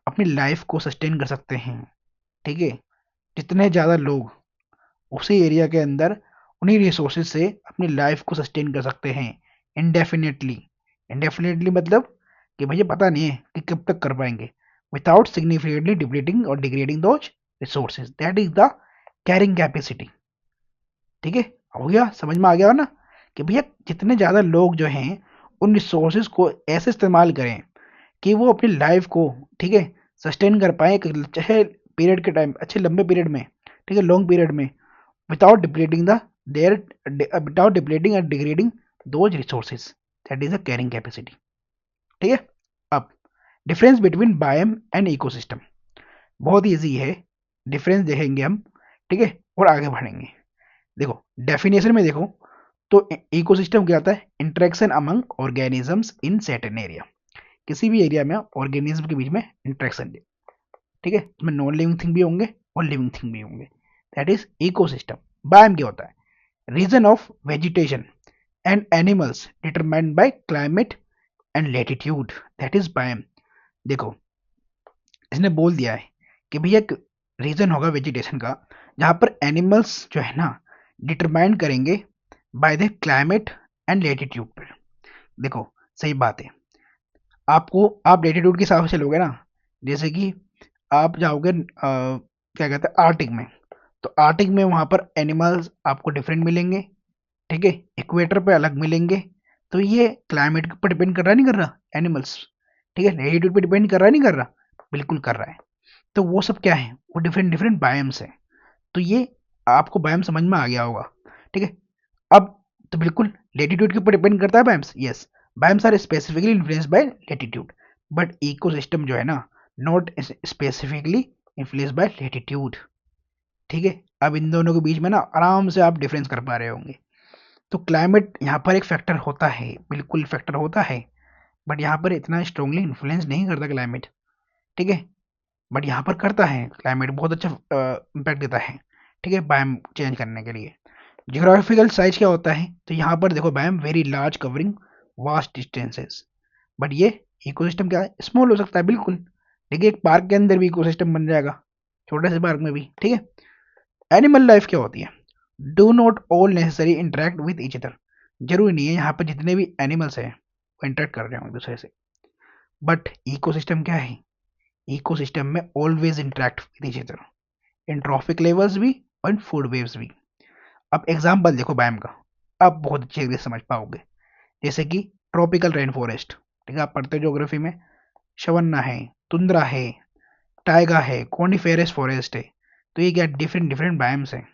अपनी लाइफ को सस्टेन कर सकते हैं, ठीक है। जितने ज्यादा लोग उसी एरिया के अंदर उन्हीं रिसोर्सेज से अपनी लाइफ को सस्टेन कर सकते हैं इंडेफिनेटली। इंडेफिनेटली मतलब कि भैया पता नहीं है कि कब तक कर पाएंगे, विदाउट सिग्निफिकेंटली डिप्लीटिंग और degrading those resources, that is the carrying capacity, ठीक है। हो गया, समझ में आ गया ना कि भैया जितने ज़्यादा लोग जो हैं उन रिसोर्सेज को ऐसे इस्तेमाल करें कि वो अपनी लाइफ को, ठीक है, सस्टेन कर पाए एक अच्छे पीरियड के टाइम, अच्छे लंबे पीरियड में, ठीक है, लॉन्ग पीरियड में, without depleting the there, without depleting and degrading those resources, that is the carrying capacity, ठीक है। अब difference between biome and ecosystem, बहुत ईजी है, डिफरेंस देखेंगे हम, ठीक है, और आगे बढ़ेंगे। देखो डेफिनेशन में देखो तो इकोसिस्टम क्या होता है, interaction among organisms in certain area, किसी भी एरिया में ऑर्गेनिज्म के बीच में इंटरेक्शन, ठीक है, इसमें नॉन लिविंग थिंग भी होंगे और लिविंग थिंग भी होंगे, दैट इज इकोसिस्टम। बायोम क्या होता है, region of vegetation and animals determined by climate and latitude, that is biome. देखो इसने बोल दिया है कि भैया एक रीजन होगा वेजिटेशन का जहां पर एनिमल्स जो है ना डिटरमाइन करेंगे by the climate and latitude पर। देखो सही बात है, आपको आप लेटीट्यूड के हिसाब से चलोगे ना, जैसे कि आप जाओगे क्या कहते हैं, आर्टिक में। तो आर्टिक में वहाँ पर एनिमल्स आपको डिफरेंट मिलेंगे, ठीक है, इक्वेटर पे अलग मिलेंगे। तो ये क्लाइमेट के ऊपर डिपेंड कर रहा नहीं कर रहा एनिमल्स, ठीक है, लैटिट्यूड पे डिपेंड कर रहा नहीं कर रहा, बिल्कुल कर रहा है। तो वो सब क्या है, वो डिफरेंट डिफरेंट बायोम्स है। तो ये आपको बायोम समझ में आ गया होगा, ठीक है। अब तो बिल्कुल लैटिट्यूड के ऊपर डिपेंड करता है biomes, yes, biomes are specifically influenced by latitude, but ecosystem जो है ना, not specifically influenced by latitude, ठीक है। अब इन दोनों के बीच में ना आराम से आप डिफरेंस कर पा रहे होंगे। तो क्लाइमेट यहाँ पर एक फैक्टर होता है, बिल्कुल फैक्टर होता है, बट यहाँ पर इतना स्ट्रांगली इन्फ्लुएंस नहीं करता क्लाइमेट, ठीक है। बट यहाँ पर करता है, क्लाइमेट बहुत अच्छा इम्पैक्ट देता है, ठीक है, बायोम चेंज करने के लिए। जियोग्राफिकल साइज क्या होता है, तो यहाँ पर देखो biome very large covering vast distances, but ये इकोसिस्टम क्या है, स्मॉल हो सकता है बिल्कुल, ठीक है, एक पार्क के अंदर भी इकोसिस्टम बन जाएगा, छोटे से पार्क में भी, ठीक है। एनिमल लाइफ क्या होती है, do not all necessary interact with each other, जरूरी नहीं है यहाँ पर जितने भी एनिमल्स हैं वो इंटरेक्ट कर रहे हो एक दूसरे से, बट इकोसिस्टम क्या है, इकोसिस्टम में always interact with each other in trophic levels भी और इन फूड वेव्स भी। अब एग्जाम्पल देखो बायोम का, आप बहुत अच्छे से समझ पाओगे, जैसे कि ट्रॉपिकल रेन फॉरेस्ट, ठीक है, आप पढ़ते हो ज्योग्राफी में, शवन्ना है, तुंद्रा है, टाइगा है, कॉनिफेरस फॉरेस्ट है। तो ये क्या डिफरेंट डिफरेंट बायोम्स हैं,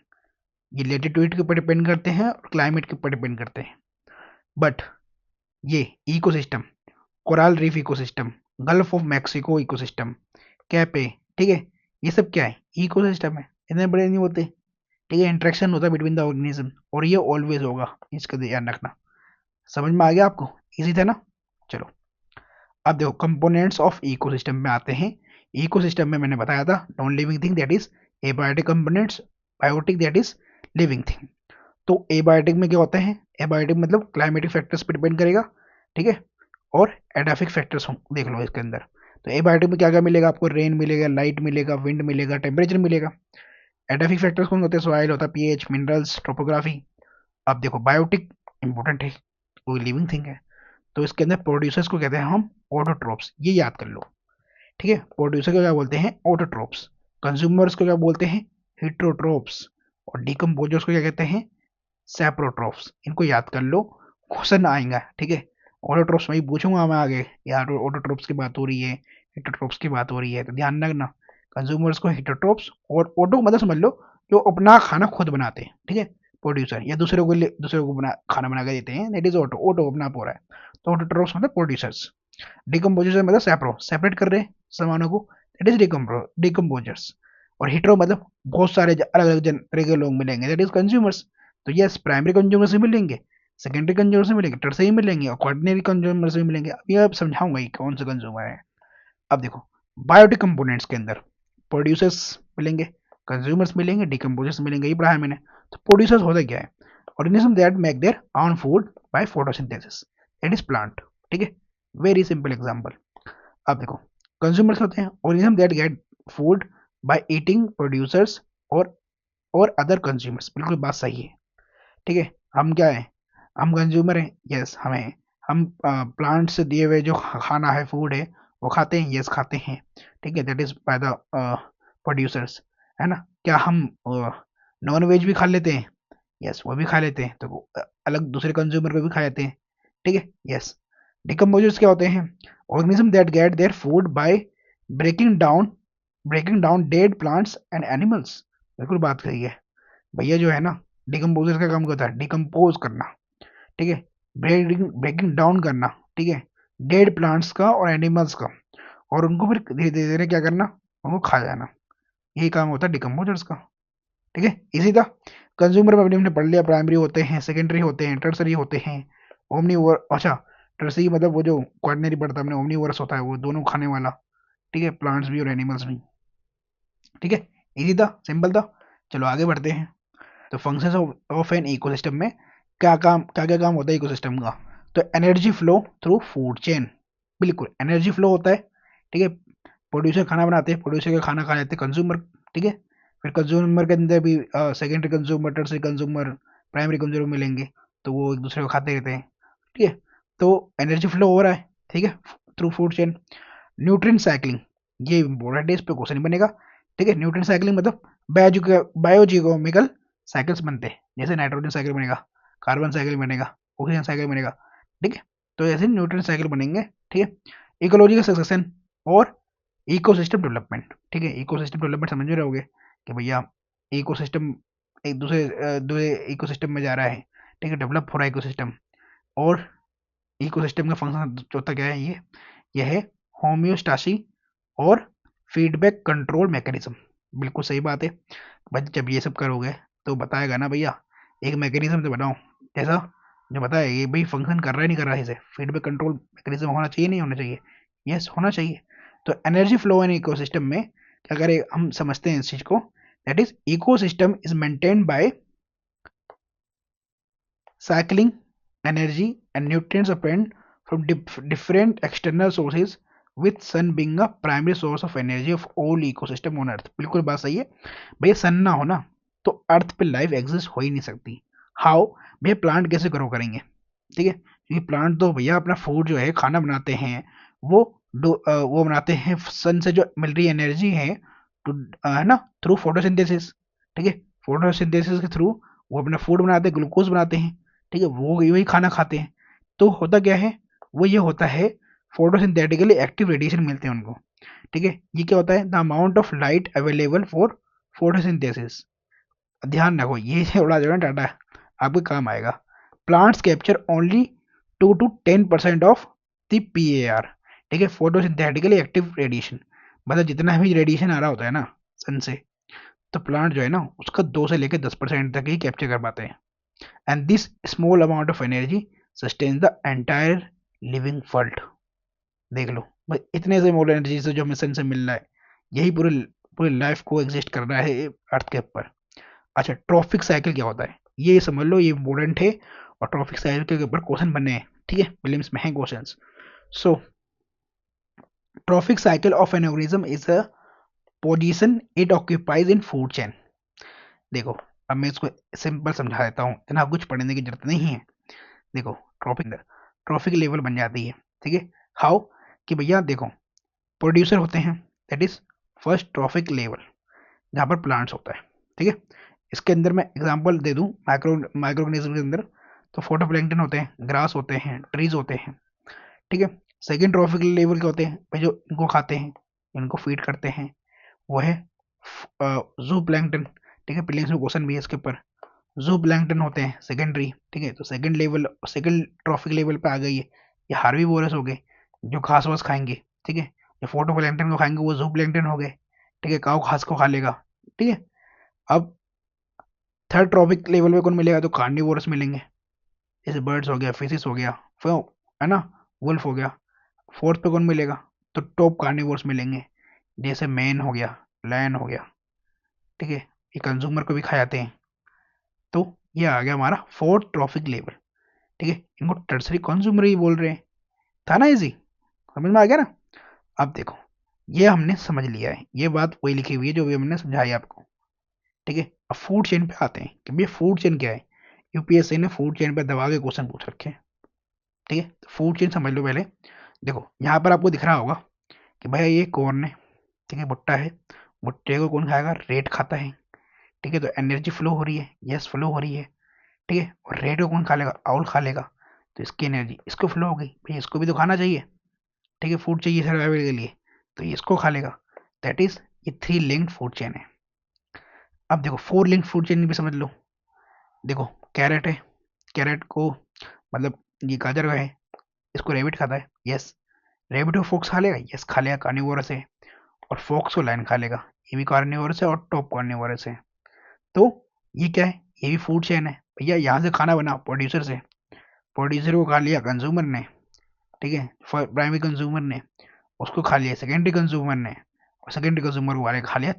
ये लेटीट्यूड के ऊपर डिपेंड करते हैं और क्लाइमेट के ऊपर डिपेंड करते हैं। बट ये ecosystem, coral reef ecosystem, Gulf of Mexico ecosystem, कैपे, ठीक है, ये सब क्या है, इकोसिस्टम है, इतने बड़े नहीं होते, ठीक है, इंट्रैक्शन होता है बिटवीन द ऑर्गेनिज्म, और ये ऑलवेज होगा, इसका ध्यान रखना। समझ में आ गया आपको, इजी था ना। चलो अब देखो कंपोनेंट्स ऑफ इकोसिस्टम में आते हैं। इकोसिस्टम में मैंने बताया था non living thing that is abiotic components, biotic that is living thing. तो एबायोटिक में क्या होता है, एबायोटिक मतलब क्लाइमेटिक फैक्टर्स पर डिपेंड करेगा, ठीक है, और एडाफिक फैक्टर्स देख लो इसके अंदर। तो एबायोटिक में क्या क्या मिलेगा आपको, रेन मिलेगा, लाइट मिलेगा, विंड मिलेगा, टेम्परेचर मिलेगा। एडाफिक फैक्टर्स कौन होते हैं, सॉइल होता है, पीएच, मिनरल्स, टोपोग्राफी। अब देखो बायोटिक इंपॉर्टेंट है, कोई लिविंग थिंग है, तो इसके अंदर प्रोड्यूसर्स को कहते हैं हम ऑटोट्रोप्स, ये याद कर लो, ठीक है। प्रोड्यूसर को क्या बोलते हैं, ऑटोट्रोप्स। कंज्यूमर्स को क्या बोलते हैं, हेट्रोट्रोप्स। और डिकम्पोजर्स को क्या कहते हैं, सैप्रोट्रोप्स। इनको याद कर लो, क्वेश्चन आएगा, ठीक है। ऑटोट्रोप्स में पूछूंगा मैं आगे, यार ऑटोट्रोप्स की बात हो रही है, हेट्रोट्रोप्स की बात हो रही है, तो ध्यान रखना। कंज्यूमर्स को हेट्रोट्रोप्स, और ऑटो मतलब समझ लो जो अपना खाना खुद बनाते हैं, ठीक है, प्रोड्यूसर, या दूसरे को खाना बना के देते हैं, दैट इज ऑटो, ऑटो अपना हो रहा है। तो ऑटोट्रोप्स मतलब प्रोड्यूसर्स। डिकम्पोजिशन मतलब सेप्रो, सेपरेट कर रहे हैं सामानों को, दैट इज डिकम्पोजर्स। और हिटरो मतलब बहुत सारे अलग अलग तरह के लोग मिलेंगे, दैट इज कंज्यूमर्स। तो यस, प्राइमरी कंज्यूमर से मिलेंगे, सेकेंडरी कंज्यूमर से मिलेंगे, टर्सरी मिलेंगे, और क्वार्टनरी कंज्यूमर से मिलेंगे। अब ये अब समझाऊंगा ये कौन से कंज्यूमर है। अब देखो बायोटिक कंपोनेंट्स के अंदर प्रोड्यूसर्स मिलेंगे, कंज्यूमर्स मिलेंगे, डिकम्पोजर्स मिलेंगे, ये पढ़ा है मैंने। तो प्रोड्यूसर्स होता क्या है, organism that make their own food by photosynthesis, that is plant, ठीक है, वेरी सिंपल एग्जांपल। अब देखो कंज्यूमर्स होते हैं organism that get food by eating producers और अदर कंज्यूमर्स, बिल्कुल बात सही है, ठीक है। हम क्या है, हम कंज्यूमर हैं, यस हमें, हम प्लांट से दिए हुए जो खाना है, फूड है, वो खाते हैं, यस खाते हैं, ठीक है, that is by the producers, है ना। क्या हम नॉन वेज भी खा लेते हैं, यस वो भी खा लेते हैं, तो अलग दूसरे कंज्यूमर को भी खा लेते हैं, ठीक है, यस। डिकम्पोजर्स क्या होते हैं, organism that get their food by breaking down breaking down dead plants and animals, बिल्कुल बात सही है भैया, जो है ना, डिकम्पोजर का काम करता है डिकम्पोज करना, ठीक है, ब्रेकिंग ब्रेकिंग डाउन करना, ठीक है, डेड प्लांट्स का और एनिमल्स का, और उनको फिर धीरे धीरे धीरे क्या करना, उनको खा जाना, यही काम होता है डिकम्पोजर्स का, ठीक है, इसी था। कंज्यूमर में हमने पढ़ लिया, प्राइमरी होते हैं, सेकेंडरी होते हैं, टर्सरी होते हैं, ओमनीवर, अच्छा टर्सरी मतलब वो जो क्वार्टनरी पढ़ता है हमने, ओमनीवरस होता है वो दोनों खाने वाला, ठीक है, प्लांट्स भी और एनिमल्स भी, ठीक है, इजी था, सिंपल था। चलो आगे बढ़ते हैं। तो फंक्शंस ऑफ एन इकोसिस्टम में क्या क्या काम होता है इकोसिस्टम का, तो energy flow through food chain, बिल्कुल एनर्जी फ्लो होता है, ठीक है। प्रोड्यूसर खाना बनाते हैं, प्रोड्यूसर का खाना खा जाते हैं कंज्यूमर, ठीक है। फिर कंज्यूमर के अंदर भी secondary consumer, tertiary consumer, primary consumer मिलेंगे, तो वो एक दूसरे को खाते रहते हैं, ठीक है। तो एनर्जी फ्लो हो रहा है, ठीक है, through food chain. Nutrient cycling, ये इंपॉर्टेंट है, इस पे क्वेश्चन बनेगा। ठीक है, न्यूट्रिएंट साइकिलिंग मतलब बायोजियोकेमिकल साइकिल्स बनते हैं, जैसे नाइट्रोजन साइकिल बनेगा, कार्बन साइकिल बनेगा, ऑक्सीजन साइकिल बनेगा। ठीक है, तो ऐसे न्यूट्रिएंट साइकिल बनेंगे। ठीक है, इकोलॉजिकल सक्सेशन और इकोसिस्टम डेवलपमेंट। ठीक है, इकोसिस्टम डेवलपमेंट समझ रहे होगे कि भैया इकोसिस्टम एक दूसरे इकोसिस्टम में जा रहा है। ठीक है, डेवलप हो रहा है इकोसिस्टम। और इकोसिस्टम का फंक्शन चौथा क्या है, ये है होम्योस्टासी और फीडबैक कंट्रोल मैकेनिज्म। बिल्कुल सही बात है भाई, जब ये सब करोगे तो बताएगा ना भैया, एक मैकेनिज्म तो बनाओ ऐसा जो बताए ये भाई फंक्शन कर रहा है नहीं कर रहा है, इसे फीडबैक कंट्रोल मैकेनिज्म होना चाहिए नहीं होना चाहिए। यस, होना चाहिए। तो एनर्जी फ्लो इन इकोसिस्टम में क्या करें, हम समझते हैं इस चीज को, that is ecosystem is maintained by cycling energy and nutrients obtained from different external sources with sun being a primary source of energy of all ecosystem on earth। बिल्कुल बात सही है भैया, सन ना हो ना तो अर्थ पे लाइफ एग्जिस्ट हो ही नहीं सकती। हाउ भैया, प्लांट कैसे ग्रो करेंगे? ठीक है, क्योंकि प्लांट तो भैया अपना फूड जो है खाना बनाते हैं, वो वो बनाते हैं सन से जो मिल रही एनर्जी है, टू है ना, थ्रू फोटोसिंथेसिस। ठीक है, फोटोसिंथेसिस के थ्रू वो अपना फूड बनाते हैं, ग्लूकोज बनाते हैं। ठीक है, वो वही खाना खाते हैं। तो होता क्या है, वो ये होता है फोटोसिंथेटिकली एक्टिव रेडिएशन मिलते हैं उनको। ठीक है, ये क्या होता है, the amount of light available for photosynthesis. ध्यान रखो, ये थोड़ा जो है डाटा आपके काम आएगा। Plants capture only 2 to 10% of the PAR। ठीक है, फोटोसिंथेटिकली एक्टिव रेडिएशन, मतलब जितना भी रेडिएशन आ रहा होता है ना सन से, तो प्लांट जो है ना उसका 2 से लेकर 10% तक ही कैप्चर कर पाते हैं। And this small amount of energy sustain the entire living world. देख लो भाई, इतने से मोल एनर्जी से जो हमें सन से मिल रहा है, यही पूरे पूरी लाइफ को एग्जिस्ट कर रहा है अर्थ के ऊपर। अच्छा, ट्रॉफिक साइकिल क्या होता है, ये समझ लो, ये इंपॉर्टेंट है। और ट्रॉफिक साइकिल के ऊपर क्वेश्चन बने हैं। ठीक है, प्रीलिम्स में है question. So trophic cycle of an organism is a position it occupies in food chain. देखो, अब मैं इसको सिंपल समझा देता हूँ, इतना कुछ पढ़ने की जरूरत नहीं है। देखो, ट्रॉफिक लेवल बन जाती है। ठीक है, हाउ कि भैया देखो, प्रोड्यूसर होते हैं, that is first trophic level, जहाँ पर प्लांट्स होता है। ठीक है, इसके अंदर मैं एग्जांपल दे दूं, माइक्रो ऑर्गेनिज्म के अंदर तो फोटोप्लैंक्टन होते हैं, ग्रास होते हैं, ट्रीज होते हैं। ठीक है, सेकेंड ट्रॉफिक लेवल के होते हैं भाई, जो इनको खाते हैं, इनको फीड करते हैं, वो है जू प्लैंक्टन। ठीक है, प्रीलिम्स में क्वेश्चन भी है इसके ऊपर। जू प्लैंक्टन होते हैं सेकेंडरी। ठीक है, तो सेकेंड ट्रॉफिक लेवल पे आ गई है, ये हार्बीवोरस हो गए, जो घास वास खाएंगे। ठीक है, जो फोटो प्लैंक्टन को खाएंगे वो जू प्लैंक्टन हो गए। ठीक है, काऊ घास को खा लेगा। ठीक है, अब थर्ड ट्रॉपिक लेवल पे कौन मिलेगा, तो कार्निवोरस मिलेंगे, जैसे बर्ड्स हो गया, फिशिस हो गया, है ना, वुल्फ हो गया। फोर्थ पे कौन मिलेगा, तो टॉप कार्निवोरस मिलेंगे, जैसे मैन हो गया, लायन हो गया। ठीक है, ये कंज्यूमर को भी खा जाते हैं। तो ये आ गया हमारा फोर्थ ट्रॉफिक लेवल। ठीक है, इनको टर्सरी कंज्यूमर ही बोल रहे हैं। था ना इजी, समझ में आ गया ना? अब देखो, ये हमने समझ लिया है, ये बात वही लिखी हुई है जो भी हमने समझाई आपको। ठीक है, अब फूड चेन पे आते हैं कि भैया फूड चेन क्या है। यूपीएससी ने फूड चेन पे दबा के क्वेश्चन पूछ रखे हैं। ठीक है, तो फूड चेन समझ लो पहले। देखो, यहाँ पर आपको दिख रहा होगा कि भैया ये कॉर्न है। ठीक है, भुट्टा है, भुट्टे को कौन खाएगा, रेट खाता है। ठीक है, तो एनर्जी फ्लो हो रही है, यस फ्लो हो रही है। ठीक है, और रेट को कौन खा लेगा, आउल खा लेगा, तो इसकी एनर्जी इसको फ्लो हो गई, भैया इसको भी तो खाना चाहिए। ठीक है, फूड चाहिए सर्वाइवल के लिए, तो ये इसको खा लेगा। दैट इज ये 3 लिंक्ड फूड चेन है। अब देखो, 4 लिंक्ड फूड चेन भी समझ लो। देखो, कैरेट है, कैरेट को मतलब ये गाजर का है, इसको रेबिट खाता है, यस। रेबिट को फॉक्स खा लेगा, यस खा लेगा, कार्निवोरस है। और फॉक्स को लायन खा लेगा, ये भी कार्निवोरस है और टॉप कार्निवोरस है। तो ये क्या है, ये भी फूड चेन है भैया। यहाँ से खाना बना प्रोड्यूसर से, प्रोड्यूसर को खा लिया कंज्यूमर ने। ठीक है, प्राइमरी कंज्यूमर ने, उसको खा लिया सेकेंडरी कंज्यूमर ने, और सेकेंडरी कंज्यूमर वाले खा लिया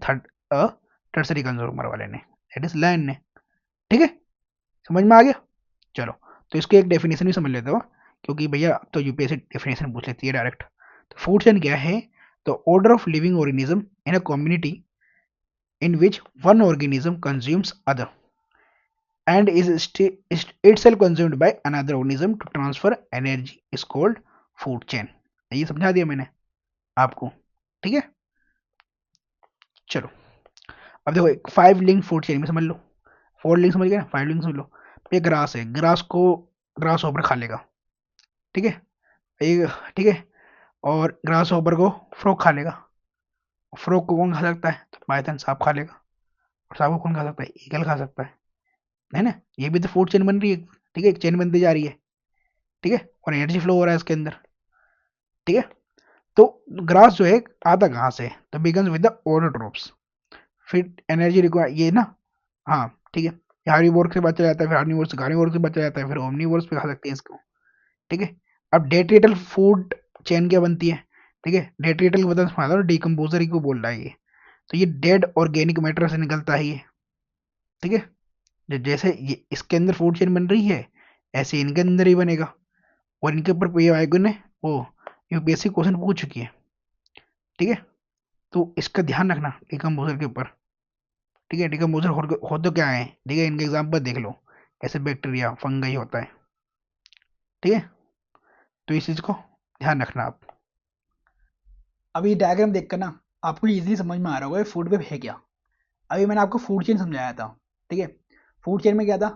टर्सरी कंज्यूमर वाले ने, दैट इज लायन ने। ठीक है, समझ में आ गया? चलो, तो इसकी एक डेफिनेशन भी समझ लेते हो, क्योंकि भैया अब तो यूपीएससी डेफिनेशन पूछ लेती है डायरेक्ट। तो फूड चेन क्या है, तो order of living organism in a community in which one organism consumes other and is itself consumed by another organism to transfer energy is called food chain। ये समझा दिया मैंने आपको। ठीक है, चलो अब देखो एक 5 लिंक फूड चेन में समझ लो, 4 लिंक समझ गए ना, 5 लिंक समझ लो। ये ग्रास है, ग्रास को ग्रास होपर खा लेगा, ठीक है, ये ठीक है, और ग्रास होपर को फ्रॉग खा लेगा। फ्रॉग को कौन खा सकता है, तो पाइथन सांप खा लेगा। और सांप को कौन खा सकता है, ईगल खा सकता है ना। ये भी तो फूड चेन बन रही है, ठीक है, एक चेन बनती जा रही है, ठीक है, और एनर्जी फ्लो हो रहा है इसके अंदर, ठीक है। तो ग्रास जो है आता कहाँ से, तो बिगन्स विद द ऑटोट्रोप्स, फिर एनर्जी रिक्वायर ये ना, हाँ ठीक है, हार्बीवोर से बचा जाता है, फिर कार्निवोर से बचा जाता है, फिर ओमनीवोर्स पे खा सकते हैं इसको, ठीक है। अब डेट्रिटल फूड चेन क्या बनती है, ठीक है, डेट्रिटल को बता डिकम्पोजर ही को बोल रहा है ये। तो ये डेड ऑर्गेनिक मैटर से निकलता है ये, ठीक है। जैसे ये इसके अंदर फूड चेन बन रही है, ऐसे इनके अंदर ही बनेगा। और इनके ऊपर पी वाईगो ने वो यूपीएससी क्वेश्चन पूछ चुकी है, ठीक है। तो इसका ध्यान रखना डिकम्पोजर के ऊपर, ठीक है। डिकम्पोजर हो तो क्या है, ठीक है, इनके एग्जाम्पल देख लो, ऐसे बैक्टीरिया फंगाई होता है, ठीक है। तो इस चीज को ध्यान रखना आप। अब ये डायग्राम देखकर ना आपको इजीली समझ में आ रहा होगा फूड वेब है क्या। अभी मैंने आपको फूड चेन समझाया था, ठीक है। फूड चेन में क्या था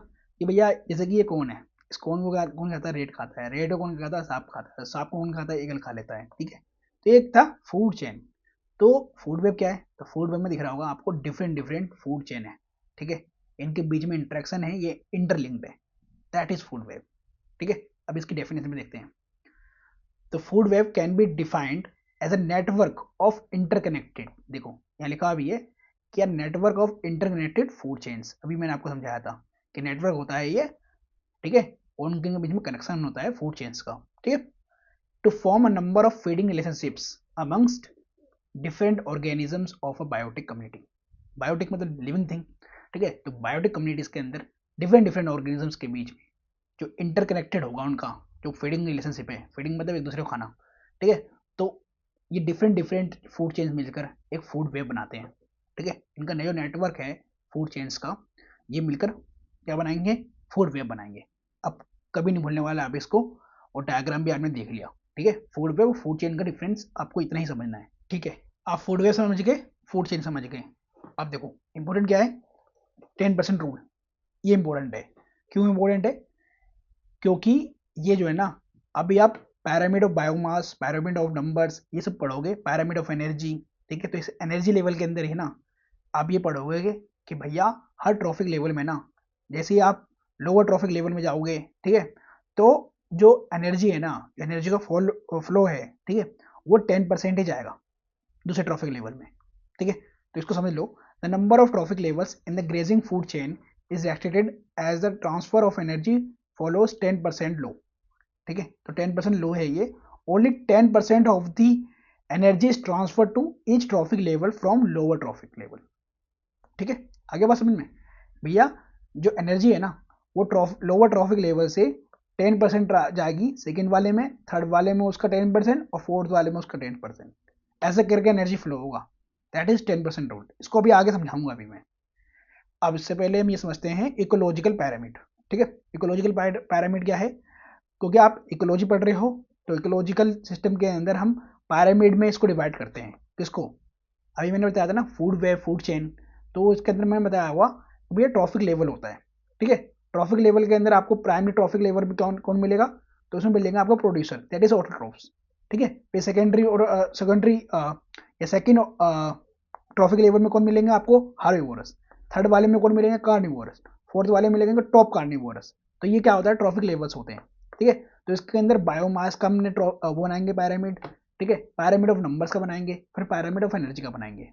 कि भैया जैसे कि ये कौन है, इस कौन को कौन खाता है, रेट खाता है, रेट को कौन खाता है, सांप खाता है, सांप को कौन खाता है, ईगल खा लेता है, ठीक है। तो एक था फूड चेन। तो फूड वेब क्या है, तो फूड वेब में दिख रहा होगा आपको डिफरेंट डिफरेंट फूड चेन है, ठीक है। इनके बीच में इंटरेक्शन है, ये इंटरलिंक्ड है, दैट इज फूड वेब, ठीक है। अब इसकी डेफिनेशन में देखते हैं। तो food web can be defined as a network of interconnected, देखो यहाँ लिखा भी है कि network of interconnected food chains, अभी मैंने आपको समझाया था कि नेटवर्क होता है ये, ठीक है, उनके बीच में कनेक्शन होता है फूड चेन्स का, ठीक है। To form a number of feeding relationships amongst different organisms of a biotic community, biotic मतलब लिविंग थिंग, ठीक है। तो बायोटिक कम्युनिटीज के अंदर डिफरेंट डिफरेंट ऑर्गेनिजम्स के बीच में जो इंटरकनेक्टेड होगा उनका जो फीडिंग रिलेशनशिप है, फीडिंग मतलब एक दूसरे को खाना, ठीक है। तो ये डिफरेंट डिफरेंट फूड चेन्स मिलकर एक फूड वेब बनाते हैं, ठीक है। इनका नया नेटवर्क है फूड चेन्स का, ये मिलकर क्या बनाएंगे, फूड वेब बनाएंगे। अब कभी नहीं भूलने वाला आप इसको, और डायग्राम भी आपने देख लिया, ठीक है। फूड वेब और फूड चेन का डिफरेंस आपको इतना ही समझना है, ठीक है। आप फूड वेब समझ गए, फूड चेन समझ गए। अब देखो इंपॉर्टेंट क्या है, 10% रूल, ये इंपॉर्टेंट है। क्यों इंपॉर्टेंट है, क्योंकि ये जो है ना, अभी आप pyramid of biomass, pyramid of numbers, ये सब पढ़ोगे, पैरामिड ऑफ एनर्जी, ठीक है। तो इस एनर्जी लेवल के अंदर ही ना आप ये पढ़ोगे कि भैया हर ट्रॉफिक लेवल में ना, जैसे ही आप लोअर ट्रॉफिक लेवल में जाओगे, ठीक है, तो जो एनर्जी है ना, एनर्जी का फ्लो है, ठीक है, वो 10% ही जाएगा दूसरे ट्रॉफिक लेवल में, ठीक है। तो इसको समझ लो, the number of trophic levels in the grazing food chain is restricted as the transfer of energy follows 10% law, ठीक है। तो 10% लो है ये, only 10% of the energy is transfer to each trophic level from lower trophic level, ठीक है। आगे बात समझ में, भैया जो एनर्जी है ना, वो लोअर ट्रॉफिक लेवल से 10% जाएगी सेकेंड वाले में, थर्ड वाले में उसका 10% और फोर्थ वाले में उसका 10%, ऐसे करके एनर्जी फ्लो होगा, दैट इज 10% रूल। इसको अभी आगे समझाऊंगा अभी मैं। अब इससे पहले हम ये समझते हैं इकोलॉजिकल पैरामिड, ठीक है। इकोलॉजिकल पैरामिड क्या है, क्योंकि आप इकोलॉजी पढ़ रहे हो, तो इकोलॉजिकल सिस्टम के अंदर हम पैरामिड में इसको डिवाइड करते हैं, किसको, अभी मैंने बताया था ना फूड वेब फूड चेन, तो इसके अंदर मैंने बताया हुआ भैया ट्रॉफिक लेवल होता है, ठीक है। ट्रॉफिक लेवल के अंदर आपको प्राइमरी ट्रॉफिक लेवल में कौन कौन मिलेगा, तो उसमें मिलेगा आपको प्रोड्यूसर, दैट इज ऑटोट्रोफ्स, ठीक है। फिर सेकेंडरी और सेकेंडरी या सेकेंड ट्रॉफिक लेवल में कौन मिलेंगे आपको, हार्बिवोरस। थर्ड वाले में कौन मिलेंगे, कार्निवोरस। फोर्थ वाले में मिलेंगे टॉप कार्निवोरस। तो ये क्या होता है, ट्रॉफिक लेवल्स होते हैं, ठीक है। तो इसके अंदर बायोमास का हमने वो बनाएंगे पैरामिड, ठीक है, पैरामिड ऑफ नंबर्स का बनाएंगे, फिर पैरामिड ऑफ एनर्जी का बनाएंगे,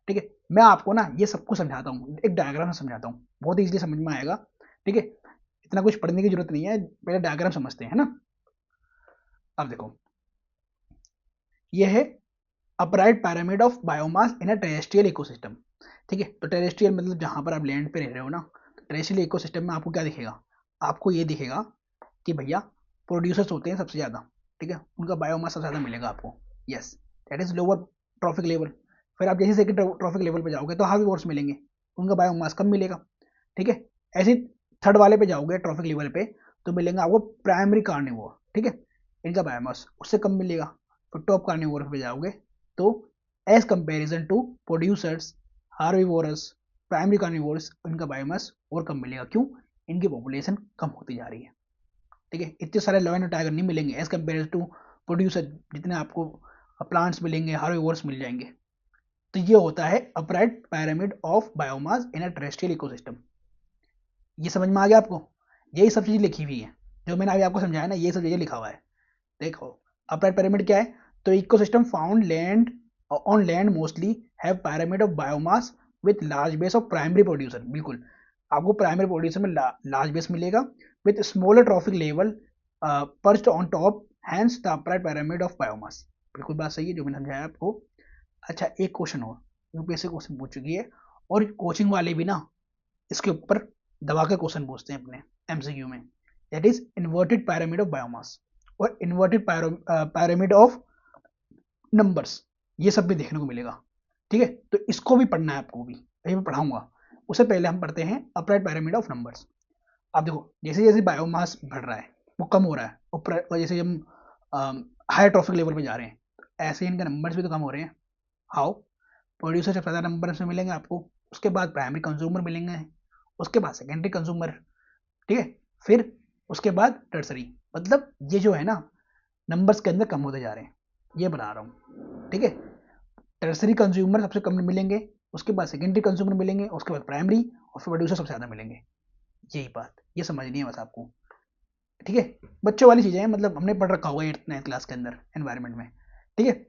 ठीक है। मैं आपको ना ये सब कुछ समझाता हूँ, एक डायग्राम से समझाता हूँ, बहुत इजीली समझ में आएगा, ठीक है। इतना कुछ पढ़ने की जरूरत नहीं है, पहले डायग्राम समझते हैं ना। अब देखो ये है upright pyramid of biomass in a terrestrial ecosystem, ठीक है। तो टेरेस्ट्रियल मतलब जहां पर आप लैंड पे रह रहे हो ना, तो टेरेस्ट्रियल इकोसिस्टम में आपको क्या दिखेगा, आपको ये दिखेगा कि भैया प्रोड्यूसर्स होते हैं सबसे ज़्यादा, ठीक है, उनका बायोमास सबसे ज़्यादा मिलेगा आपको, yes, that is lower trophic level. फिर आप जैसे सेकंड ट्रॉफिक लेवल पे जाओगे तो हार्बिवोर्स मिलेंगे, उनका बायोमास कम मिलेगा, ठीक है। ऐसे थर्ड वाले पे जाओगे ट्रॉफिक लेवल पे, तो मिलेंगे आपको प्राइमरी कार्निवोर, ठीक है, इनका बायोमास उससे कम मिलेगा। फिर टॉप कार्निवोर पे जाओगे तो as comparison to producers herbivores, primary carnivores, इनका बायोमास और कम मिलेगा। क्यों? इनकी पॉपुलेशन कम होती जा रही है। ठीक है, इतने सारे लॉयन और टाइगर नहीं मिलेंगे एज कम्पेयर टू प्रोड्यूसर, जितने आपको प्लांट्स मिलेंगे, हार्बीवोरस मिल जाएंगे। तो ये होता है upright pyramid of biomass in a terrestrial ecosystem. ये समझ में आ गया आपको? यही सब चीज़ लिखी हुई है जो मैंने अभी आपको समझाया ना, ये सब चीज़ें लिखा हुआ है। देखो, अपराइट pyramid क्या है? तो ecosystem found land on land mostly have pyramid of biomass with large base of primary producer. बिल्कुल, आपको प्राइमरी प्रोड्यूसर में लार्ज बेस मिलेगा with smaller trophic level perched on top, hence the upright pyramid of biomass. बिल्कुल बात सही है जो मैंने समझाया आपको। अच्छा, एक क्वेश्चन और यूपीएससी क्वेश्चन पूछ चुकी है, और कोचिंग वाले भी ना इसके ऊपर दबा के क्वेश्चन पूछते हैं अपने एमसीक्यू में। That is inverted pyramid of biomass और इन्वर्टेड pyramid ऑफ नंबर्स, ये सब भी देखने को मिलेगा। ठीक है, तो इसको भी पढ़ना है आपको भी, अभी मैं पढ़ाऊंगा। उससे पहले हम पढ़ते हैं अपराइट pyramid ऑफ नंबर्स। आप देखो, जैसे जैसे बायोमास बढ़ रहा है, वो कम हो रहा है, और जैसे हम हायर ट्रॉफिक लेवल पे जा रहे हैं, तो ऐसे इनके नंबर्स भी तो कम हो रहे हैं। हाउ? प्रोड्यूसर से ज़्यादा नंबर से मिलेंगे आपको, उसके बाद प्राइमरी कंज्यूमर मिलेंगे, उसके बाद सेकेंडरी कंज्यूमर, ठीक है, फिर उसके बाद टर्सरी। मतलब ये जो है ना, नंबर्स के अंदर कम होते जा रहे हैं, ये बता रहा हूँ। ठीक है, टर्सरी कंज्यूमर सबसे कम मिलेंगे, उसके बाद सेकेंडरी कंज्यूमर मिलेंगे, उसके बाद प्राइमरी, और फिर प्रोड्यूसर सबसे ज़्यादा मिलेंगे। यही बात, ये समझनी है बस आपको। ठीक है, बच्चों वाली चीज़ें हैं, मतलब हमने पढ़ रखा होगा 8th 9th क्लास के अंदर एनवायरनमेंट में। ठीक है,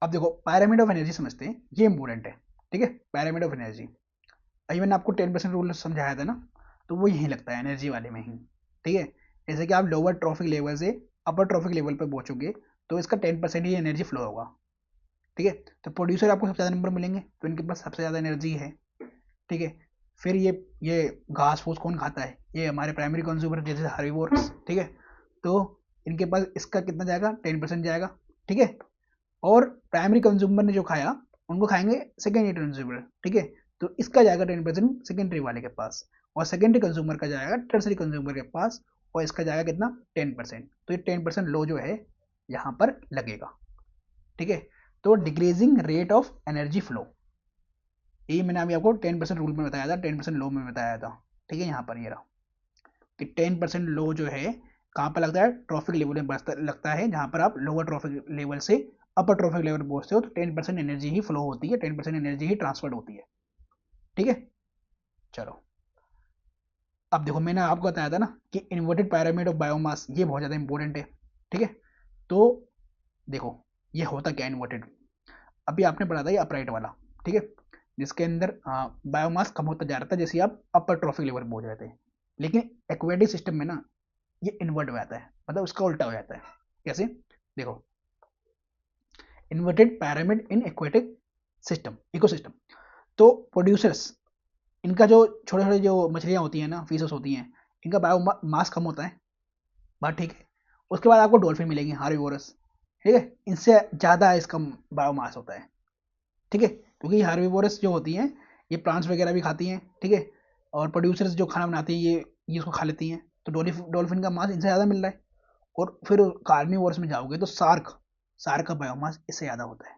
अब देखो pyramid ऑफ एनर्जी समझते हैं, ये इंपॉर्टेंट है। ठीक है, pyramid ऑफ एनर्जी, अभी मैंने आपको 10% रूल समझाया था ना, तो वो यहीं लगता है एनर्जी वाले में ही। ठीक है, जैसे कि आप लोअर ट्रॉफिक लेवल से अपर ट्रॉफिक लेवल पर पहुंचोगे, तो इसका 10% ही एनर्जी फ्लो होगा। ठीक है, तो प्रोड्यूसर आपको सबसे ज़्यादा नंबर मिलेंगे, तो इनके पास सबसे ज़्यादा एनर्जी है। ठीक है, फिर ये घास फूस कौन खाता है? ये हमारे प्राइमरी कंज्यूमर जैसे हर्बीवोर्स। ठीक है, तो इनके पास इसका कितना जाएगा? 10% जाएगा। ठीक है, और प्राइमरी कंज्यूमर ने जो खाया, उनको खाएंगे सेकेंडरी कंज्यूमर। ठीक है, तो इसका जाएगा 10% सेकेंडरी वाले के पास, और सेकेंडरी कंज्यूमर का जाएगा टर्सरी कंज्यूमर के पास, और इसका जाएगा कितना? 10%। तो ये 10% लो जो है यहाँ पर लगेगा। ठीक है, तो decreasing rate of energy flow, ये मैंने अभी आपको 10% रूल में बताया था, 10% लो में बताया था। ठीक है, यहाँ पर ये रहा कि 10% लो जो है कहाँ पर लगता है? ट्रॉफिक लेवल में लगता है, जहाँ पर आप लोअर ट्रॉफिक लेवल से अपर ट्रॉफिक लेवल पहुंचते हो, तो 10% एनर्जी ही फ्लो होती है, 10% एनर्जी ही ट्रांसफर होती है। ठीक है, चलो, अब देखो, मैंने आपको बताया था ना कि इन्वर्टेड pyramid ऑफ बायोमास, ये बहुत ज़्यादा इंपॉर्टेंट है। ठीक है, तो देखो, ये होता क्या इन्वर्टेड? अभी आपने पढ़ा था ये अपराइट वाला। ठीक है, जिसके अंदर बायोमास कम होता जा रहा था जैसे आप अपर ट्रॉफिक लेवल पहुंच रहे थे। लेकिन एक्वेटिक सिस्टम में ना ये इन्वर्ट हो जाता है, मतलब उसका उल्टा हो जाता है। कैसे? देखो, inverted pyramid in aquatic system, ecosystem, तो प्रोड्यूसर्स, इनका जो छोटे छोटे जो मछलियाँ होती हैं ना, फिशेस होती हैं, इनका बायो मास कम होता है, बात ठीक है। उसके बाद आपको डॉल्फिन मिलेंगे, हार्बीवोरस। ठीक है, इनसे ज़्यादा इसका बायोमास होता है। ठीक है, क्योंकि हार्बीवोरस जो होती हैं, ये प्लांट्स वगैरह भी खाती हैं। ठीक है, और प्रोड्यूसर्स जो खाना बनाती हैं, ये इसको खा लेती हैं, तो डॉल्फिन का मास इनसे ज़्यादा मिल रहा है। और फिर कार्निवोरस में जाओगे तो सार्क, सार्क का बायोमास इससे ज़्यादा होता है।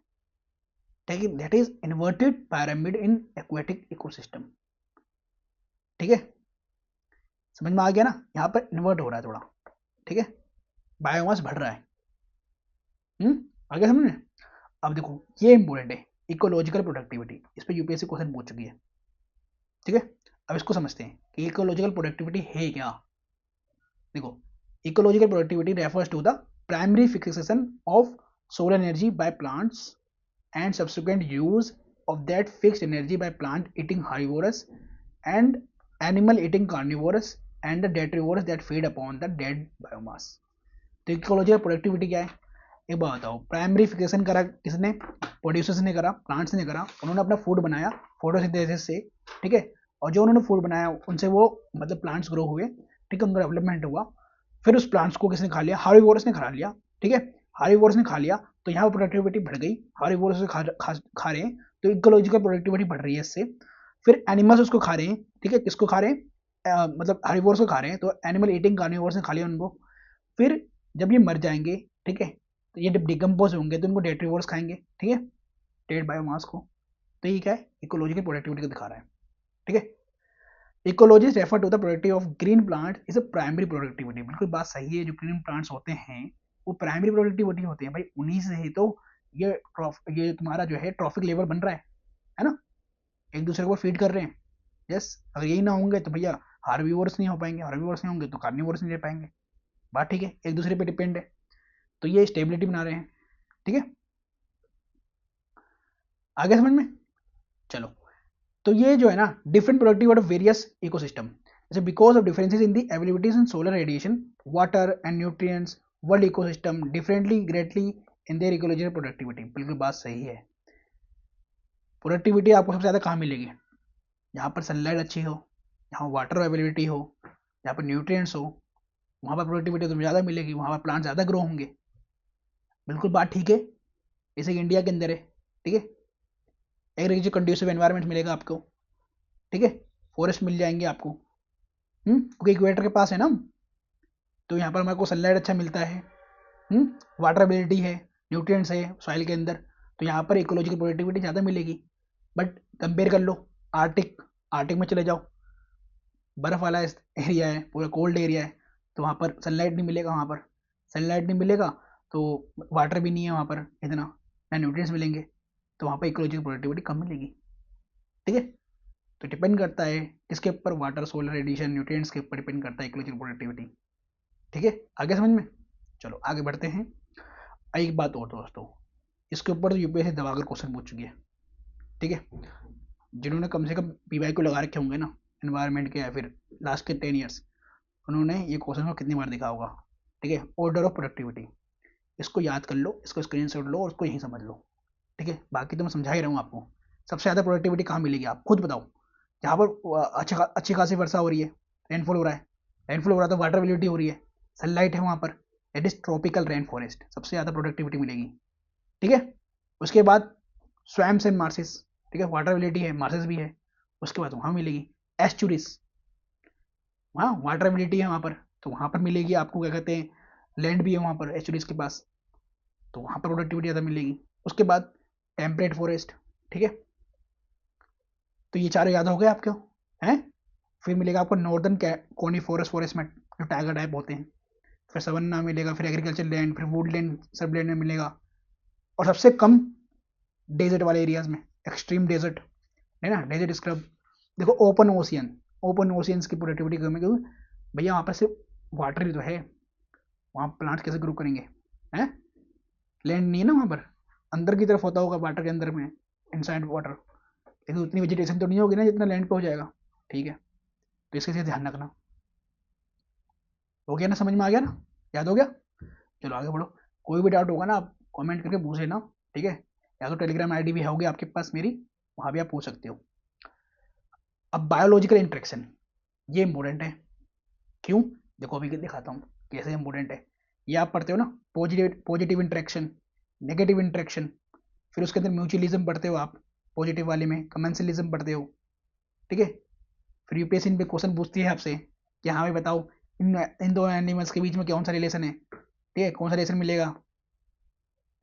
ठीक है, that is inverted pyramid in aquatic ecosystem. ठीक है, समझ में आ गया ना? यहाँ पर इन्वर्ट हो रहा है थोड़ा। ठीक है, बायोमास बढ़ रहा है। आगे समझ में? अब देखो, ये इंपॉर्टेंट है, इकोलॉजिकल प्रोडक्टिविटी, इस पर यूपीएससी क्वेश्चन पूछ चुकी है। ठीक है, अब इसको समझते हैं कि इकोलॉजिकल प्रोडक्टिविटी है क्या। देखो, ecological productivity refers to the primary fixation of solar energy by plants and subsequent use of that fixed energy by plant eating herbivorous and animal eating carnivorous and the detrivorous that feed upon the dead biomass। तो ecological productivity क्या है? एक बात बताओ, primary फिकेशन करा किसने? Producers ने करा, प्लांट्स ने करा, उन्होंने अपना फूड बनाया फोटोसिंथेसिस से। ठीक है, और जो उन्होंने फूड बनाया उनसे वो मतलब प्लांट्स ग्रो हुए। ठीक है, उनका डेवलपमेंट हुआ, फिर उस प्लांट्स को किसने खा लिया? हार्बीवोरस ने खा लिया। ठीक है, हार्बीवोरस ने खा लिया, तो यहाँ पर प्रोडक्टिविटी बढ़ गई, हार्बीवोरस से खा रहे हैं, तो इकोलॉजिकल प्रोडक्टिविटी बढ़ रही है इससे। फिर एनिमल्स उसको खा रहे हैं। ठीक है, किसको खा रहे हैं? मतलब हार्बीवोरस को खा रहे हैं, तो एनिमल ईटिंग कार्निवोरस ने खा लिया उनको। फिर जब ये मर जाएंगे, ठीक है, तो ये जब डिकम्पोज होंगे तो इनको डेट्रीवोर्स खाएंगे। ठीक है, डेड बायोमास को, तो ये क्या है, इकोलॉजिकल प्रोडक्टिविटी को दिखा रहा है। ठीक है, ecologist refer to the productivity of green plant is a primary productivity. बिल्कुल बात सही है, जो ग्रीन प्लांट्स होते हैं वो प्राइमरी प्रोडक्टिविटी होते हैं भाई, उन्हीं से ही तो ये तुम्हारा जो है ट्रॉफिक लेवल बन रहा है ना, एक दूसरे को फीड कर रहे हैं। यस, अगर यही ना होंगे तो भैया हार्बीवोर्स नहीं हो पाएंगे, हार्बीवोर्स नहीं होंगे तो कार्निवोर्स नहीं रह पाएंगे। बात ठीक है, एक दूसरे पे डिपेंड है, तो ये स्टेबिलिटी बना रहे हैं। ठीक है, आगे समझ में, चलो। तो ये जो है ना different productivity of various ecosystem, जैसे because of differences in the availabilities in solar radiation, water and nutrients, world ecosystem differently greatly in their ecological productivity. बिल्कुल बात सही है, प्रोडक्टिविटी आपको सबसे ज़्यादा कहाँ मिलेगी, जहाँ पर सनलाइट अच्छी हो, जहाँ वाटर अवेलेबिलिटी हो, जहाँ पर न्यूट्रिएंट्स हो, वहाँ पर प्रोडक्टिविटी तुम्हें ज़्यादा मिलेगी, वहाँ पर प्लांट ज़्यादा ग्रो होंगे। बिल्कुल बात ठीक है, जैसे कि इंडिया के अंदर है। ठीक है, एग्रीकल्चर कंड्यूसिव एनवायरनमेंट मिलेगा आपको। ठीक है, फॉरेस्ट मिल जाएंगे आपको, क्योंकि इक्वेटर के पास है ना, तो यहाँ पर हमारे को सनलाइट अच्छा मिलता है, वाटर एबिलिटी है, न्यूट्रिएंट्स है सॉइल के अंदर, तो यहाँ पर इकोलॉजिकल प्रोडक्टिविटी ज़्यादा मिलेगी। बट कंपेयर कर लो आर्टिक, आर्टिक में चले जाओ, बर्फ़ वाला एरिया है, पूरा कोल्ड एरिया है, तो वहाँ पर सनलाइट नहीं मिलेगा, वहाँ पर सनलाइट नहीं मिलेगा तो वाटर भी नहीं है वहाँ पर इतना, ना न्यूट्रिएंट्स मिलेंगे, तो वहाँ पर इकोलॉजिकल प्रोडक्टिविटी कम मिलेगी। ठीक है, तो डिपेंड करता है किसके ऊपर, वाटर, सोलर रेडिएशन, न्यूट्रिएंट्स के ऊपर डिपेंड करता है इकोलॉजिकल प्रोडक्टिविटी। ठीक है, आगे समझ में, चलो आगे बढ़ते हैं। एक बात और दोस्तों, इसके ऊपर तो यूपीएससी दबाकर क्वेश्चन पूछ चुकी है। ठीक है, जिन्होंने कम से कम पीवाई को लगा रखे होंगे ना एनवायरनमेंट के, या फिर लास्ट के 10 ईयर्स, उन्होंने ये क्वेश्चन को कितनी बार देखा होगा। ठीक है, ऑर्डर ऑफ प्रोडक्टिविटी, इसको याद कर लो, इसको स्क्रीनशॉट लो और उसको यहीं समझ लो। ठीक है, बाकी तो मैं समझा ही रहा हूँ आपको। सबसे ज़्यादा प्रोडक्टिविटी कहाँ मिलेगी, आप खुद बताओ। जहाँ पर अच्छी खासी वर्षा हो रही है, रेनफॉल हो रहा है, रेनफॉल हो रहा है तो वाटर अवेलेबिलिटी हो रही है, सनलाइट है वहाँ पर, it is tropical rain forest, सबसे ज़्यादा प्रोडक्टिविटी मिलेगी। ठीक है, उसके बाद स्वैम्स एंड मार्सेस, ठीक है, वाटर अवेलेबिलिटी है, मार्सेस भी है, उसके बाद वहाँ मिलेगी एस्चुरीज, वहाँ वाटर एबिलिटी है वहाँ पर, तो वहाँ पर मिलेगी आपको, क्या कहते हैं, लैंड भी है वहाँ पर एस्चुरीज के पास, तो वहाँ पर प्रोडक्टिविटी ज़्यादा मिलेगी। उसके बाद टेम्परेट फॉरेस्ट। ठीक है, तो ये चारों याद हो गए आपको हैं। फिर मिलेगा आपको नॉर्दर्न कोनी फॉरेस्ट, फॉरेस्ट में जो टाइगर टाइप होते हैं, फिर सवन्ना मिलेगा, फिर एग्रीकल्चर लैंड, फिर वुडलैंड, सबलैंड में मिलेगा, और सबसे कम डेजर्ट वाले एरियाज में, एक्सट्रीम डेजर्ट है ना, डेजर्ट स्क्रब। देखो ओपन ओशियन, ओपन ओशियंस की प्रोडक्टिविटी कम है, क्योंकि भैया वहाँ पर सिर्फ वाटर ही तो है, वहाँ प्लांट कैसे ग्रो करेंगे, हैं, लैंड नहीं है ना वहाँ पर, अंदर की तरफ होता होगा वाटर के अंदर में, इनसाइड वाटर, लेकिन उतनी वेजिटेशन तो नहीं होगी ना जितना लैंड पे हो जाएगा। ठीक है, तो इसके लिए ध्यान रखना। हो गया ना, समझ में आ गया ना, याद हो गया। चलो आगे बढ़ो, कोई भी डाउट होगा ना आप कमेंट करके पूछ लेना। ठीक है, या तो टेलीग्राम आईडी भी होगी आपके पास मेरी, वहाँ भी आप पूछ सकते हो। अब बायोलॉजिकल इंट्रैक्शन, ये इंपॉर्टेंट है। क्यों, देखो अभी दिखाता हूँ कैसे इंपॉर्टेंट है। ये आप पढ़ते हो ना, पॉजिटिव इंट्रैक्शन, नेगेटिव इंट्रैक्शन, फिर उसके अंदर म्यूचुअलिज्म पढ़ते हो आप, पॉजिटिव वाले में कमेंसलिज्म पढ़ते हो। ठीक है, फिर यूपीएससी इन पे क्वेश्चन पूछती है आपसे कि हाँ भाई बताओ इन दो एनिमल्स के बीच में कौन सा रिलेशन है। ठीक है, कौन सा रिलेशन मिलेगा,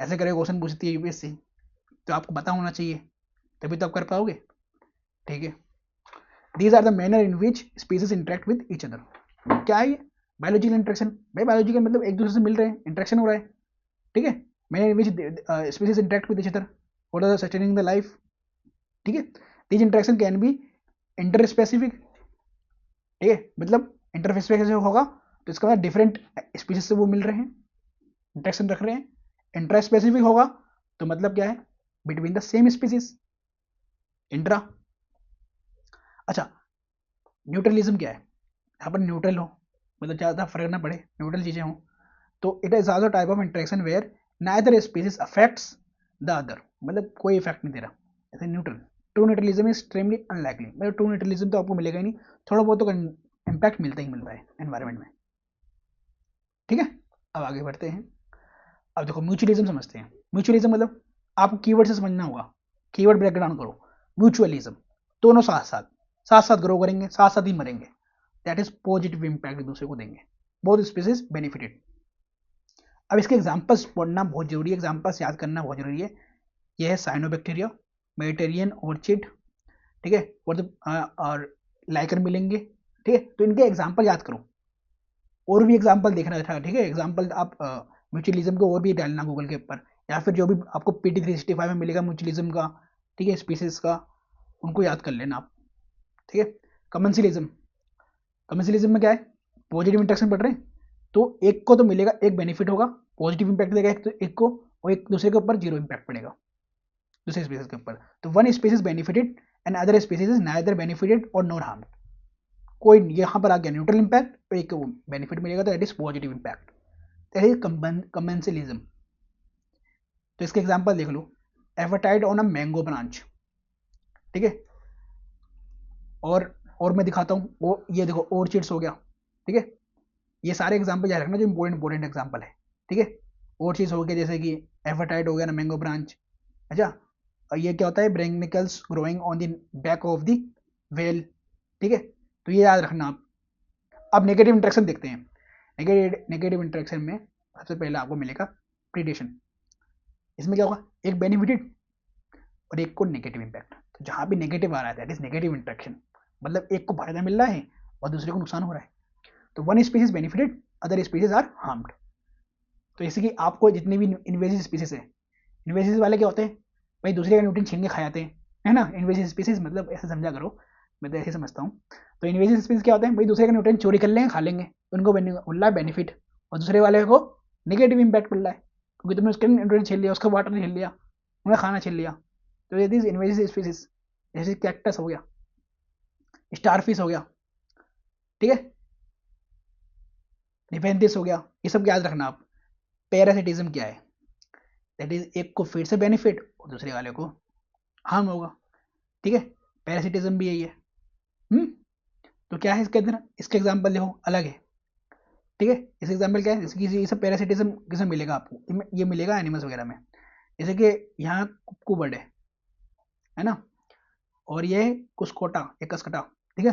ऐसे करके क्वेश्चन पूछती है यूपीएससी, तो आपको पता होना चाहिए, तभी तो आप कर पाओगे। ठीक है, these are the manner in which species interact with each other. क्या है ये, बायोलॉजिकल इंटरेक्शन, भाई बायोलॉजिकल मतलब एक दूसरे से मिल रहे हैं, इंटरेक्शन हो रहा है। ठीक है, manner in which species interact with each other for the sustaining the life. ठीक है, these interaction can be inter specific. ठीक है, मतलब इंटरफेस से होगा तो इसका मतलब डिफरेंट स्पीसीज से वो मिल रहे हैं, इंटरेक्शन रख रहे हैं। इंट्रा स्पेसिफिक होगा तो मतलब क्या है, between the same species, intra. अच्छा, न्यूट्रलिज्म क्या है, यहाँ पर न्यूट्रल हो, मतलब ज़्यादा फर्क ना पड़े, न्यूट्रल चीज़ें हों, तो it is also type of interaction where neither species affects the other, मतलब कोई इफेक्ट नहीं दे रहा, ऐसे neutral. True neutralism is extremely unlikely, मतलब ट्रू न्यूट्रलिज्म तो आपको मिलेगा ही नहीं, थोड़ा बहुत तो इम्पैक्ट मिलता ही मिलता है एनवायरमेंट में। ठीक है, अब आगे बढ़ते हैं। अब देखो म्यूचुअलिज्म समझते हैं। म्यूचुअलिज्म मतलब आपको कीवर्ड से समझना होगा, कीवर्ड ब्रेक डाउन करो। म्यूचुअलिज्म, दोनों साथ साथ, साथ साथ ग्रो करेंगे, साथ साथ ही मरेंगे, दैट इज पॉजिटिव इंपैक्ट एक दूसरे को देंगे, बोथ स्पीसीज बेनिफिटेड। अब इसके एग्जांपल्स पढ़ना बहुत जरूरी है, एग्जांपल्स याद करना बहुत जरूरी है। यह है साइनोबैक्टीरिया, मेडिटेरियन ऑर्चिड, ठीक है, और लाइकर मिलेंगे, ठीक है। तो इनके एग्जाम्पल याद करो, और भी एग्जाम्पल देखना था, ठीक है। एग्जाम्पल आप म्यूचुअलिज्म को और भी डालना गूगल के ऊपर, या फिर जो भी आपको PT 365 में मिलेगा म्यूचुअलिज्म का, ठीक है, स्पीसीज का, उनको याद कर लेना आप, ठीक है। कमेंसलिज्म, कमेंसलिज्म में क्या है, पॉजिटिव इंटरेक्शन बढ़ रहे हैं, तो एक को तो मिलेगा, एक बेनिफिट होगा, पॉजिटिव इंपैक्ट देगा एक को, और एक दूसरे के ऊपर जीरो इंपैक्ट पड़ेगा दूसरे स्पीसीज के ऊपर। तो one species benefited and other species is neither benefited और नॉर हार्म्ड। कोई यहाँ पर आ गया न्यूट्रल इंपैक्ट, और एक को बेनिफिट मिलेगा, तो that is positive impact, that is commensalism. तो इसके एग्जांपल देख लो, advertise on a mango branch, ठीक है। और मैं दिखाता हूँ, वो ये देखो ऑर्चिड्स हो गया, ठीक है। ये सारे एग्जांपल याद रखना जो इंपॉर्टेंट एग्जांपल है, ठीक है। ऑर्चिड्स हो गया, जैसे कि एडवर्टाइज हो गया ना मैंगो ब्रांच। अच्छा, और ये क्या होता है, barnacles growing on the back of the whale, ठीक है। तो ये याद रखना आप। अब नेगेटिव इंटरेक्शन देखते हैं। नेगेटिव इंटरेक्शन में सबसे पहले आपको मिलेगा प्रीडेशन। इसमें क्या होगा, एक बेनिफिटेड और एक को नेगेटिव इम्पैक्ट। तो जहां भी नेगेटिव आ रहा है दैट इज नेगेटिव इंटरेक्शन, मतलब एक को फायदा मिल रहा है और दूसरे को नुकसान हो रहा है। तो one species benefited, other species are harmed. तो जैसे कि आपको जितनी भी इन्वेसिव स्पीसीज है, इन्वेसिव वाले क्या होते हैं, भाई दूसरे का न्यूट्रिएंट छीन के खा जाते हैं, है ना। इन्वेसिव स्पीसीज मतलब ऐसे समझा करो, मैं तो ऐसे समझता हूँ। तो इन्वेसिव स्पीसीज क्या होते हैं, भाई दूसरे का न्यूट्रिएंट चोरी कर लेंगे, खा लेंगे, उनको मिल रहा है बेनिफिट, और दूसरे वाले को नेगेटिव इंपैक्ट मिल रहा है, क्योंकि तुमने उसके न्यूट्रिएंट छीन लिया, उसका वाटर छीन लिया, उन्हें खाना छीन लिया। तो ये दिस इन्वेसिव स्पीसीज, जैसे कैक्टस हो गया, स्टारफिश हो गया, ठीक है, निफेंथिस हो गया, ये सब याद रखना आप। पैरासिटिज्म क्या है, दैट इज एक को फिर से बेनिफिट और दूसरे वाले को हार्म होगा, ठीक है। पैरासिटिज्म भी यही है। हम्म तो क्या है इसके अंदर, इसके एग्जांपल देखो अलग है, ठीक है। इस एग्जांपल क्या है, जैसे कि ये सब पैरासिटिज्म किसमें मिलेगा आपको, ये मिलेगा एनिमल्स वगैरह में, जैसे कि यहाँ कुबड़ है ना, और ये कुस्कोटा, ये कसकटा, ठीक है।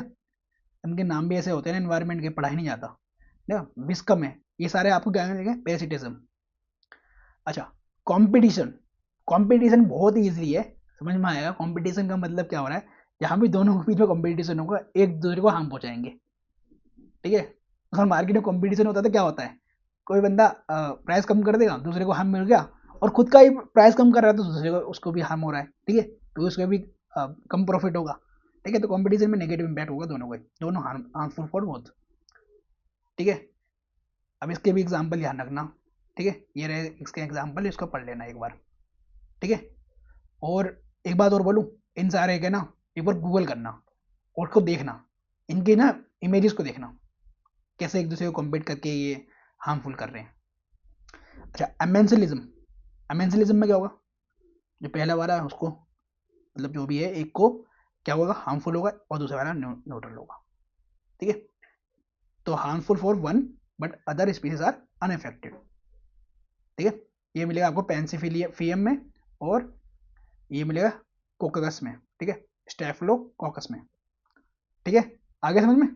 इनके नाम भी ऐसे होते हैं ना, एनवायरमेंट के पढ़ाई नहीं जाता ना, विस्कम है, ये सारे आपको क्या मिलेंगे, पैरासिटिज्म। अच्छा, कंपटीशन, कंपटीशन बहुत ईजी है, समझ में आएगा। कंपटीशन का मतलब क्या हो रहा है, जहाँ भी दोनों के बीच में कंपटीशन होगा, एक दूसरे को हार्म पहुंचाएंगे, ठीक है। अगर मार्केट में कंपटीशन होता है तो क्या होता है, कोई बंदा प्राइस कम कर देगा, दूसरे को हार्म मिल गया, और खुद का ही प्राइस कम कर रहा है तो दूसरे को उसको भी हार्म हो रहा है, ठीक है, तो उसका भी कम प्रॉफिट होगा, ठीक है। तो कंपटीशन में नेगेटिव इम्पैक्ट होगा दोनों को, दोनों हार्मफुल फॉर बोथ, ठीक है। अब इसके भी एग्जाम्पल ध्यान रखना, ठीक है, ये रहे इसके एग्जाम्पल, इसको पढ़ लेना एक बार, ठीक है। और एक बात और बोलूँ, इन सारे के ना एक बार गूगल करना और उसको देखना, इनके ना इमेजेस को देखना, कैसे एक दूसरे को कॉम्पीट करके ये हार्मफुल कर रहे हैं। अच्छा, एमेंसलिज्म, एमेंसलिज्म में क्या होगा, जो पहला वाला है उसको, मतलब जो भी है, एक को क्या होगा, हार्मफुल होगा, और दूसरा वाला न्यूट्रल होगा, ठीक है। तो harmful for one but other species are unaffected, ठीक है। ये मिलेगा आपको पेंसिफिलियम में, और ये मिलेगा कोकस में, ठीक है, स्टेफिलोकोकस में, ठीक है। आगे समझ में।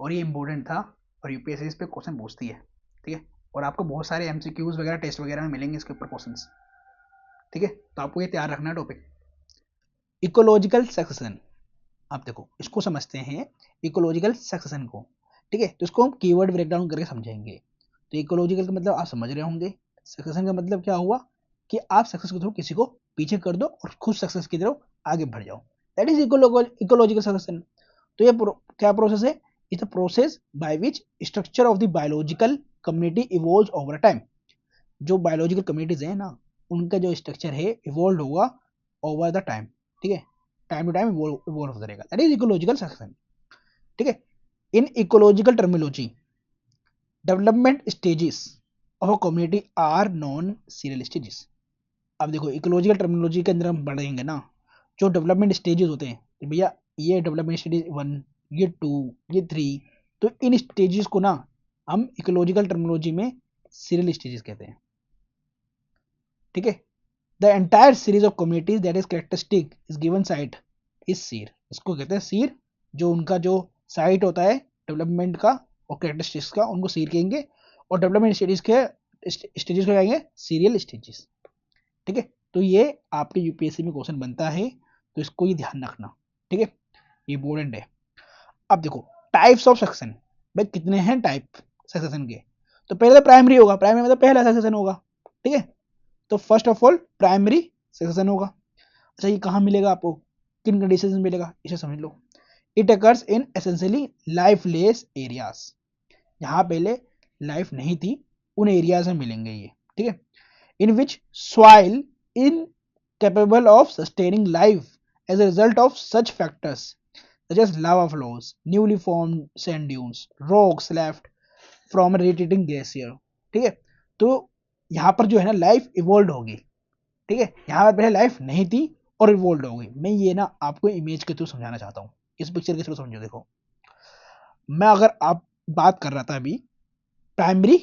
और ये इंपॉर्टेंट था, और यूपीएससी इस पे क्वेश्चन पूछती है, ठीक है। और आपको बहुत सारे एमसीक्यूज वगैरह टेस्ट वगैरह में मिलेंगे इसके ऊपर क्वेश्चंस, ठीक है। तो आपको ये तैयार रखना है टॉपिक। इकोलॉजिकल सक्सेशन, आप देखो इसको समझते हैं, इकोलॉजिकल सक्सेशन को, ठीक है। तो इसको हम कीवर्ड ब्रेकडाउन करके समझेंगे। तो इकोलॉजिकल का मतलब आप समझ रहे होंगे, सक्सेशन का मतलब क्या हुआ कि आप सक्सेस के थ्रू किसी को पीछे कर दो और खुद सक्सेस की तरफ आगे बढ़ जाओ, दैट इज इकोलॉजिकल सक्सेशन। तो ये क्या प्रोसेस है, it's a process by which structure of the biological community evolve over time. जो बायोलॉजिकल कम्युनिटीज है ना, उनका जो स्ट्रक्चर है इवॉल्व होगा ओवर द टाइम, ठीक है, टाइम टू टाइम इवॉल्व होता रहेगा, दैट इज इकोलॉजिकल सक्सेशन, ठीक है। In ecological terminology, development stages of a community are non serial stages. अब देखो इकोलॉजिकल टर्मिनोलॉजी के अंदर हम बढ़ेंगे ना, जो डेवलपमेंट स्टेजेस होते हैं, तो भैया ये डेवलपमेंट स्टेज 1, ये 2, ये 3, तो इन स्टेजेस को ना हम इकोलॉजिकल टर्मिनोलॉजी में सीरियल स्टेजेस कहते हैं, ठीक है। The entire series of communities that is characteristic is given site is sere, इसको कहते हैं सीर। जो उनका जो साइट होता है डेवलपमेंट का और कैरेक्टरिस्टिक्स का, उनको सीर कहेंगे। और डेवलपमेंट स्टेजेस को कहेंगे सीरियल स्टेजेस, ठीक है। तो ये आपके यूपीएससी में क्वेश्चन बनता है, तो इसको ये ध्यान रखना, ठीक है, ये इंपॉर्टेंट है। अब देखो टाइप्स ऑफ सक्सेशन, भाई कितने हैं टाइप सक्सेशन के, तो पहले तो प्राइमरी होगा, प्राइमरी मतलब पहला सक्सेशन होगा, ठीक है, तो first of all primary succession होगा। अच्छा ये कहाँ मिलेगा आपको, किन कंडीशन में मिलेगा, इसे समझ लो। It occurs in essentially lifeless areas, जहाँ पहले लाइफ नहीं थी उन एरियाज में मिलेंगे ये, ठीक है, in which soil incapable of sustaining life as a result of such factors such as lava flows, newly formed sand dunes, rocks left from a retreating glacier, ठीक है, तो यहाँ पर जो है ना लाइफ इवोल्व होगी, ठीक है, यहाँ पर पहले लाइफ नहीं थी और इवोल्व हो गई। मैं ये ना आपको इमेज के थ्रू समझाना चाहता हूँ, इस पिक्चर के थ्रू समझो। देखो मैं अगर आप बात कर रहा था अभी प्राइमरी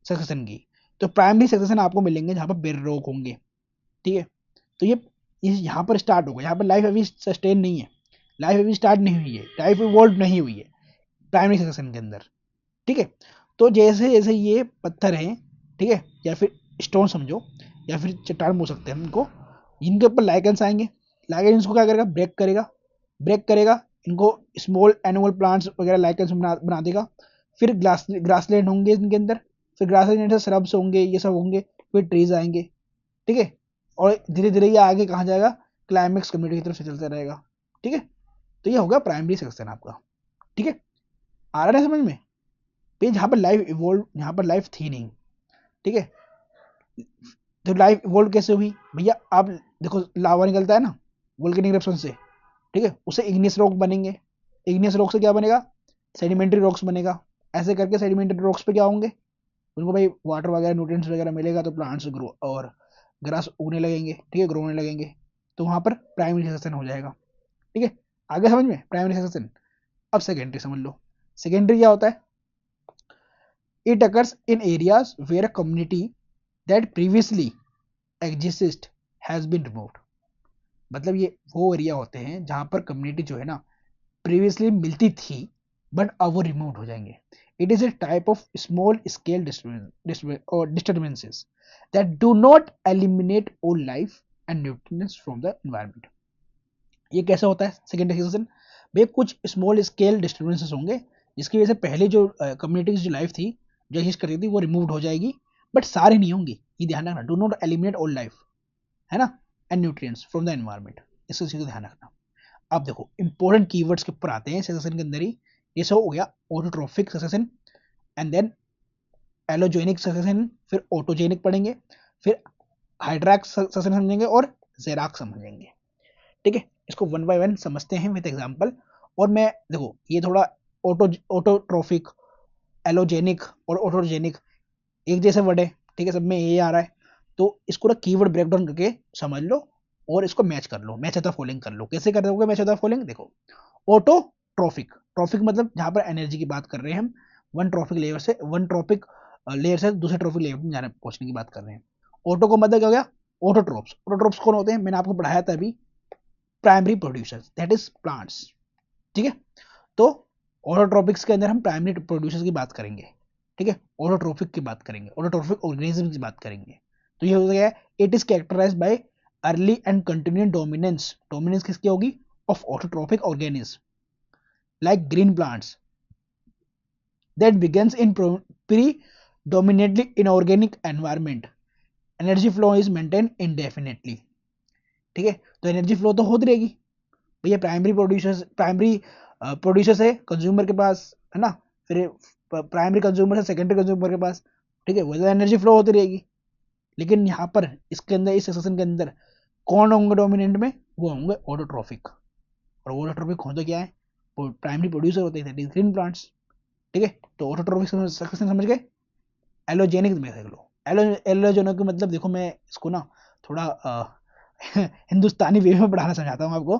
सक्सेशन की, तो प्राइमरी सक्सेशन आपको मिलेंगे जहाँ पर बेर रॉक होंगे, ठीक है, तो ये यहाँ पर स्टार्ट होगा, यहाँ पर लाइफ अभी सस्टेन नहीं है, लाइफ अभी स्टार्ट नहीं हुई है, लाइफ इवॉल्व नहीं हुई है प्राइमरी सेक्शन के अंदर, ठीक है, तो जैसे जैसे ये पत्थर हैं, ठीक है, या फिर स्टोन समझो या फिर चट्टान बोल सकते हैं इनको, इनके ऊपर लाइकेंस आएंगे, लाइकेंस इसको क्या करेगा, ब्रेक करेगा, ब्रेक करेगा, इनको स्मॉल एनुअल प्लांट्स वगैरह लाइकेंस बना देगा, फिर ग्रासलैंड होंगे इनके अंदर, फिर ग्रासलैंड से श्रब्स होंगे, ये सब होंगे, फिर ट्रीज आएंगे, ठीक है, और धीरे धीरे ये आगे कहाँ जाएगा, क्लाइमेक्स कम्युनिटी की तरफ से चलता रहेगा, ठीक है, तो ये होगा प्राइमरी सेक्शन आपका, ठीक है, आ रहा है समझ में, पे जहाँ पर लाइफ इवोल्व, यहाँ पर लाइफ थी नहीं, ठीक है, तो लाइफ इवोल्व कैसे हुई भैया, आप देखो लावा निकलता है ना वोल्केनिक इरप्शन से, ठीक है, उससे इग्नियस रॉक बनेंगे, इग्नियस रॉक से क्या बनेगा, सेडिमेंट्री रॉक्स बनेगा, ऐसे करके सेडिमेंट्री रॉक्स पे क्या होंगे, उनको भाई वाटर वगैरह न्यूट्रिएंट्स वगैरह मिलेगा, तो प्लांट्स ग्रो और ग्रास उगने लगेंगे, ठीक है, ग्रो होने लगेंगे, तो वहां पर प्राइमरी सेक्शन हो जाएगा, ठीक है, आगे समझ में प्राइमरी सेक्शन। अब सेकेंडरी समझ लो, सेकेंडरी क्या होता है, it occurs in areas where a community that previously exist has been removed, मतलब ये वो एरिया होते हैं जहां पर कम्युनिटी जो है ना प्रीवियसली मिलती थी बट अब वो रिमूव हो जाएंगे। It is a type of small scale disturbances that do not eliminate all life and nutrients from the environment. ये कैसे होता है सेकेंडरी सेक्शन, भाई कुछ स्मॉल स्केल डिस्टर्बेंसेस होंगे जिसकी वजह से पहले जो कम्युनिटी जो लाइफ थी, जो एग्जिस्ट करती थी, वो रिमूव हो जाएगी, बट सारे नहीं होंगी, ये ध्यान रखना, do not eliminate all life, है ना, and nutrients from the environment, इसको चीज़ को ध्यान रखना। अब देखो इंपॉर्टेंट कीवर्ड्स के ऊपर आते हैं सेक्शन के अंदर ही, ये सब हो गया autotrophic section, and then allogenic section, फिर ऑटोजेनिक पढ़ेंगे, फिर हाइड्रैक्स सेक्शन समझेंगे और जेराक समझेंगे, ठीक है, इसको वन बाय वन समझते हैं विद एग्जांपल। और मैं देखो ये थोड़ा ऑटोट्रोफिक, एलोजेनिक और ऑटोजेनिक एक जैसे वर्ड है, ठीक है, सब में ये आ रहा है, तो इसको ना कीवर्ड ब्रेक डाउन करके समझ लो और इसको मैच कर लो, मैच द फॉलोइंग कर लो। कैसे कर दोगे मैच द फॉलोइंग, देखो ऑटोट्रोफिक, ट्रॉफिक मतलब जहां पर एनर्जी की बात कर रहे हैं हम, वन ट्रॉपिक लेयर से दूसरे ट्रॉफिक लेयर में जाने पहुंचने की बात कर रहे हैं। ऑटो को मतलब क्या हो गया, ऑटोट्रोप्स, ऑटोट्रोप्स कौन होते हैं, मैंने आपको पढ़ाया था अभी, primary producers that is plants, ठीक है, तो ऑटोट्रोपिक्स के अंदर हम प्राइमरी प्रोड्यूसर्स की बात करेंगे, ठीक है, ऑटोट्रोफिक की बात करेंगे, ऑटोट्रोफिक ऑर्गेनिज्म की बात करेंगे, तो ये हो गया it is characterized by early and continuous dominance, dominance किसकी होगी, of autotrophic organism like green plants that begins in predominantly inorganic environment, energy flow is maintained indefinitely, ठीक है, तो एनर्जी फ्लो तो होती रहेगी भैया, प्राइमरी प्रोड्यूसर है कंज्यूमर के पास, है ना, फिर प्राइमरी कंज्यूमर से सेकेंडरी कंज्यूमर के पास, ठीक है, वैसे एनर्जी फ्लो होती रहेगी, लेकिन यहाँ पर इसके अंदर इस सेक्शन के अंदर कौन होंगे डोमिनेंट में, वो होंगे ऑटोट्रोफिक, और ऑटोट्रोफिक होते क्या है, प्राइमरी प्रोड्यूसर होते हैं ग्रीन प्लांट्स, ठीक है, तो ऑटोट्रोफिक सेक्शन समझ गए। एलोजेनिक में देख लो, एलोजेनिक का मतलब देखो मैं इसको ना थोड़ा हिंदुस्तानी वे में पढ़ाना समझाता हूँ आपको,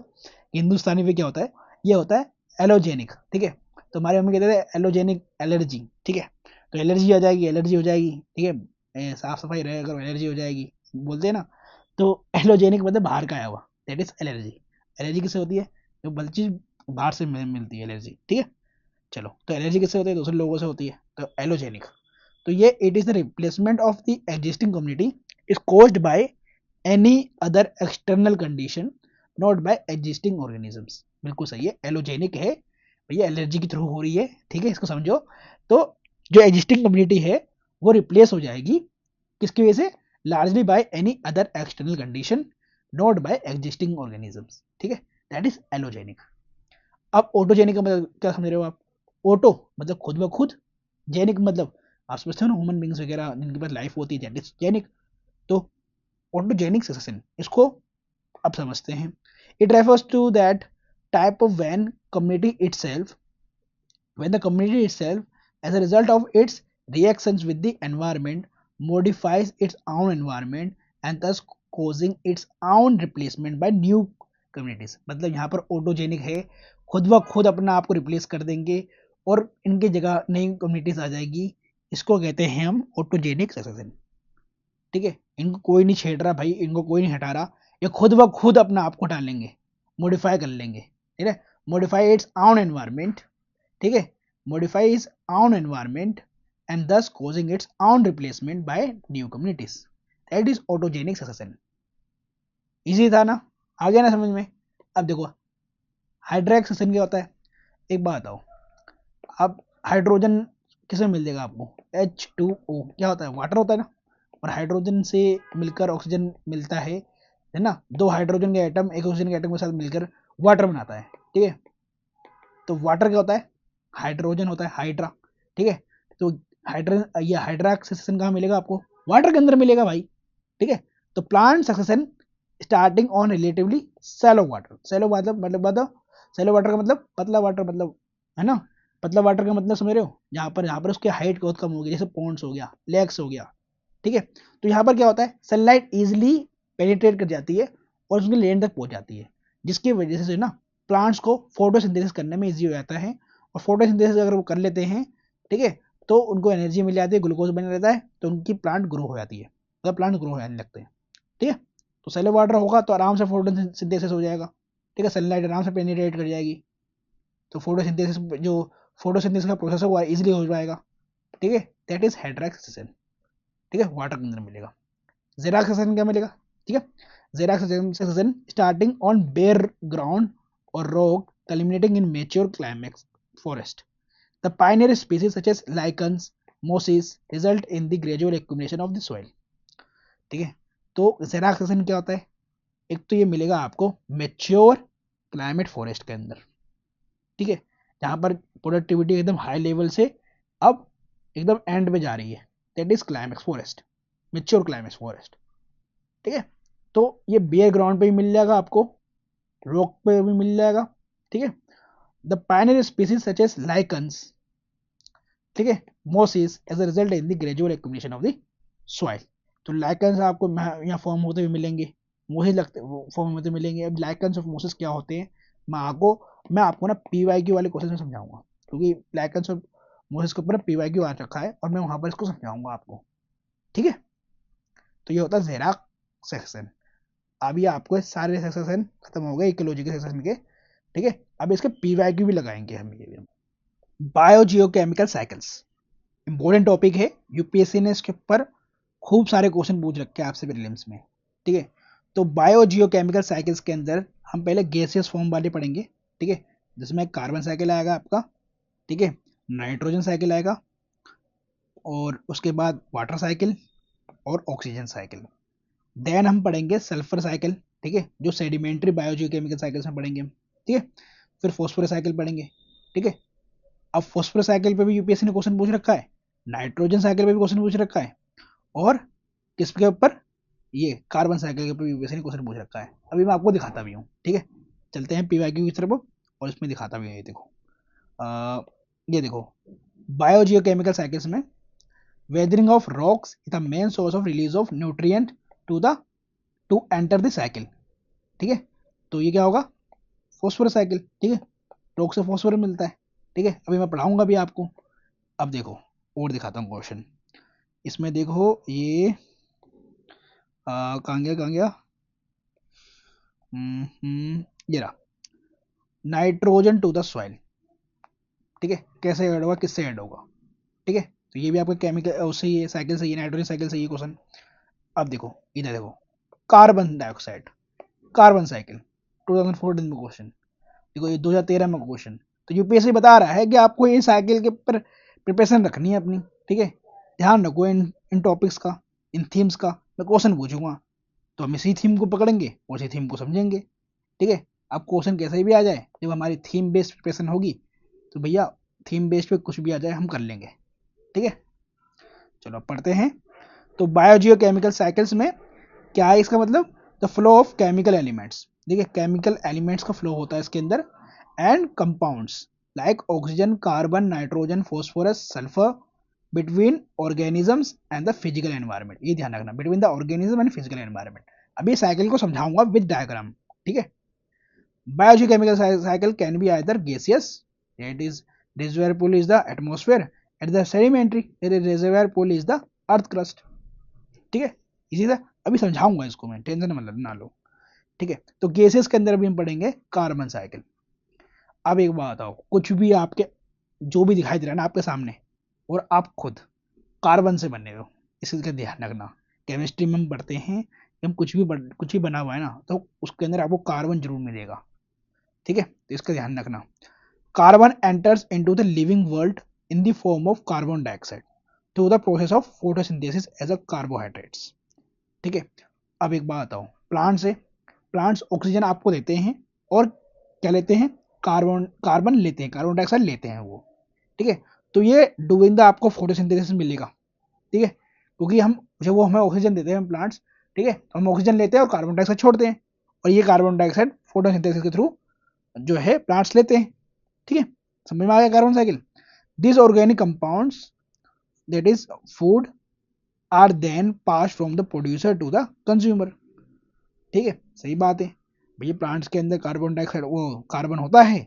हिंदुस्तानी वे क्या होता है, ये होता है एलोजेनिक, ठीक है, तो हमारे मम्मी कहते थे एलोजेनिक एलर्जी, ठीक है, तो एलर्जी आ जाएगी, एलर्जी हो जाएगी, ठीक है, साफ सफाई रहेगा अगर एलर्जी हो जाएगी बोलते हैं ना, तो एलोजेनिक मतलब बाहर का आया हुआ, दैट इज एलर्जी। एलर्जी किससे होती है, जो बल चीज बाहर से मिलती है एलर्जी, ठीक है, चलो तो एलर्जी किससे होती है, दूसरे लोगों से होती है, तो एलोजेनिक, तो ये it is the replacement of the existing community is caused by any other external condition not by existing organisms. बिल्कुल सही है, एलोजेनिक है भैया, एलर्जी के थ्रू हो रही है, ठीक है, इसको समझो। तो जो एग्जिस्टिंग कम्युनिटी है वो रिप्लेस हो जाएगी किसकी वजह से, largely by any other external condition not by existing organisms, ठीक है, दैट इज एलोजेनिक। अब ऑटोजेनिक का मतलब क्या समझ रहे हो आप? ऑटो मतलब खुद ब खुद, जेनिक मतलब आप समझते हो ना, ह्यूमन बींग्स वगैरह जिनके पास लाइफ होती है, दैट इज जेनिक। तो ऑटोजेनिक सक्सेशन, इसको अब समझते हैं। It refers to that type of when community itself, when the community itself, as a result of its reactions with the environment, modifies its own environment and thus causing its own replacement by new communities। मतलब यहाँ पर autogenic है, खुद ब खुद अपना आप को रिप्लेस कर देंगे और इनकी जगह नई कम्युनिटीज आ जाएगी। इसको कहते हैं हम ऑटोजेनिक सक्सेशन, ठीक है। इनको कोई नहीं छेड़ रहा भाई, इनको कोई नहीं हटा रहा, ये खुद ब खुद अपना आप को हटा लेंगे, मॉडिफाई कर लेंगे, ठीक है। मॉडिफाई इट्स ओन एनवायरमेंट, ठीक है, modify its own environment and thus causing its own replacement by new communities, that is autogenic succession। Easy था ना, आ गया ना समझ में? अब देखो हाइड्रैक सक्सेशन क्या होता है, एक बात बताओ, अब हाइड्रोजन किसमें मिल जाएगा आपको, H2O क्या होता है, वाटर होता है ना, और हाइड्रोजन से मिलकर ऑक्सीजन मिलता है ना, दो हाइड्रोजन के एटम एक ऑक्सीजन के एटम के साथ मिलकर वाटर बनाता है, ठीक है। तो वाटर क्या होता है, हाइड्रोजन होता है, हाइड्रा, ठीक है। तो हाइड्रोजन, ये हाइड्रा सक्सेशन कहाँ मिलेगा आपको, वाटर के अंदर मिलेगा भाई, ठीक है। तो plant succession starting on relatively shallow water, shallow मतलब सैलो वाटर का मतलब पतला वाटर, मतलब है ना, पतला वाटर का मतलब समझ रहे हो, यहाँ पर उसकी हाइट बहुत कम होगी, जैसे पॉन्ड्स हो गया, लेक्स हो गया, ठीक है। तो यहाँ पर क्या होता है, सनलाइट इजिली पेनिट्रेट कर जाती है और उसकी लैंड तक पहुंच जाती है, जिसकी वजह से ना प्लांट्स को फोटोसिंथेसिस करने में इजी हो जाता है, और फोटोसिंथेसिस अगर वो कर लेते हैं, ठीक है, तो उनको एनर्जी मिल जाती है, ग्लूकोज बना रहता है, तो उनकी प्लांट ग्रो हो जाती है, मतलब प्लांट ग्रो होने लगते हैं, ठीक है। तो सेलो वाटर होगा तो आराम से फोटोसिंथेसिस हो जाएगा, ठीक है, सनलाइट आराम से पेनिट्रेट कर जाएगी, तो फोटोसिंथेसिस जो फोटोसिंथेसिस का प्रोसेस है वो इजिली हो जाएगा, ठीक है, दैट इज हाइड्रॉक्सिजन, ठीक है, वाटर के अंदर मिलेगा। जेराक्सिजन क्या मिलेगा, ठीक है, जेराक्सिजन स्टार्टिंग ऑन बेयर ग्राउंड और rock culminating in mature climax forest। The pioneer species such as lichens, mosses result in the gradual accumulation of the soil, ठीक है। तो जेराक्सिजन क्या होता है, एक तो ये मिलेगा आपको मेच्योर क्लाइमेट फॉरेस्ट के अंदर, ठीक है, जहां पर प्रोडक्टिविटी एकदम हाई लेवल से अब एकदम एंड पे जा रही है, that is climax forest, mature climax forest, ठीक है। तो ये बेयर ग्राउंड पे भी मिल जाएगा आपको, रॉक पे भी मिल जाएगा, ठीक है। The pioneer species such as lichens, ठीक है, mosses as a result in the gradual accumulation of the soil. तो लाइकन्स आपको यहाँ फॉर्म होते हुए मिलेंगे, मोसिस लगते फॉर्म होते मिलेंगे। अब लाइकन्स और मोसिस क्या होते हैं, मैं आपको ना PYQ वाले क्वेश्चन में समझाऊंगा, क्योंकि लाइकन्स और मोसिस के ऊपर PYQ आ रखा है और मैं वहां पर इसको समझाऊंगा आपको, ठीक है। तो ये होता है जेराक सेक्शन। अब ये आपको सारे सेक्शन खत्म हो गए इकोलॉजी के सेक्शन के, ठीक है। अब इसके PYQ भी लगाएंगे हम, ये भी। बायोजियोकेमिकल साइकिल्स इंपॉर्टेंट टॉपिक है, यूपीएससी ने इसके ऊपर खूब सारे क्वेश्चन पूछ रखे हैं आपसे प्रीलिम्स में, ठीक है। तो बायोजियोकेमिकल साइकिल्स के अंदर हम पहले गैसियस फॉर्म वाले पढ़ेंगे, ठीक है, जिसमें कार्बन साइकिल आएगा आपका, ठीक है, नाइट्रोजन साइकिल आएगा, और उसके बाद वाटर साइकिल और ऑक्सीजन साइकिल। देन हम पढ़ेंगे सल्फर साइकिल, ठीक है, जो सेडिमेंट्री बायोजियोकेमिकल साइकिल्स में पढ़ेंगे, ठीक है। फिर फॉस्फोरस साइकिल पढ़ेंगे, ठीक है। अब फॉस्फोरस साइकिल पे भी यूपीएससी ने क्वेश्चन पूछ रखा है, नाइट्रोजन साइकिल पे भी क्वेश्चन पूछ रखा है, और किसके ऊपर, ये कार्बन साइकिल के ऊपर यूपीएससी ने क्वेश्चन पूछ रखा है। अभी मैं आपको दिखाता भी हूँ, ठीक है। चलते हैं PYQ की तरफ और इसमें दिखाता भी हूँ, ये देखो, ये देखो, बायोजियोकेमिकल साइकिल्स में weathering of rocks is the main source of release of nutrient to the to enter the cycle, ठीक है। तो ये क्या होगा, फॉस्फोरस साइकिल, ठीक है, रॉक से फॉस्फोरस मिलता है, ठीक है। अभी मैं पढ़ाऊंगा भी आपको। अब देखो और दिखाता हूँ क्वेश्चन, इसमें देखो ये कहाँ गया, ये रहा, नाइट्रोजन टू द सॉइल, ठीक है, कैसे ऐड होगा, किससे ऐड होगा, ठीक है। तो ये भी आपका केमिकल उससे ही साइकिल से ही, नाइट्रोजन साइकिल से ही क्वेश्चन। अब देखो इधर देखो, कार्बन डाइऑक्साइड, कार्बन साइकिल 2014 में क्वेश्चन, देखो ये 2013 में क्वेश्चन। तो यूपीएससी बता रहा है कि आपको ये साइकिल के पर प्रिपरेशन रखनी है अपनी, ठीक है। ध्यान रखो इन टॉपिक्स का, इन थीम्स का मैं क्वेश्चन पूछूंगा, तो हम इसी थीम को पकड़ेंगे और इसी थीम को समझेंगे, ठीक है। अब क्वेश्चन कैसे भी आ जाए, जब हमारी थीम बेस्ड प्रिपरेशन होगी तो भैया थीम बेस्ड पे कुछ भी आ जाए हम कर लेंगे, ठीक है। चलो अब पढ़ते हैं। तो बायोजियो केमिकल साइकिल्स में क्या है इसका मतलब, the flow of chemical elements, देखिए केमिकल एलिमेंट्स का फ्लो होता है इसके अंदर, and compounds like oxygen, carbon, nitrogen, phosphorus, sulphur between organisms and the physical environment, ये ध्यान रखना, between the organism and physical environment. अभी साइकिल को समझाऊंगा विद डायग्राम, ठीक है। Biogeochemical cycle can be either gaseous, that is reservoir pool is the atmosphere, and the sedimentary, that is reservoir pool is the earth crust, ठीक है। इसी तरह अभी समझाऊंगा इसको मैं, टेंशन मतलब ना लो, ठीक है। तो गैसेस के अंदर भी हम पढ़ेंगे कार्बन साइकिल। अब एक बात बताओ, कुछ भी आपके जो भी दिखाई दे रहा है ना आपके सामने, और आप खुद कार्बन से बने हो, इसका ध्यान रखना। केमिस्ट्री में हम पढ़ते हैं कि हम कुछ भी बना हुआ है ना, तो उसके अंदर आपको कार्बन जरूर मिलेगा, ठीक है। तो इसका ध्यान रखना। Carbon enters into the living world in the form of carbon dioxide through the process of photosynthesis as a carbohydrates, ठीक है। अब एक बात बताओ, प्लांट्स ऑक्सीजन आपको देते हैं और क्या लेते हैं, कार्बन लेते हैं, कार्बन डाइऑक्साइड लेते हैं वो, ठीक है। तो ये डूइंग द आपको फोटोसिंथेसिस मिलेगा, ठीक है, क्योंकि हम जब वो हमें ऑक्सीजन देते हैं प्लांट्स, ठीक है, तो हम ऑक्सीजन लेते हैं और कार्बन डाइऑक्साइड छोड़ते हैं, और ये कार्बन डाइऑक्साइड फोटोसिंथेसिस के थ्रू जो है प्लांट्स लेते हैं, ठीक है। समझ में आ गया carbon cycle. This organic compounds that is food are then pass from the producer to the consumer, ठीक है, सही बात है। भैया प्लांट्स के अंदर कार्बन डाइऑक्साइड वो कार्बन होता है,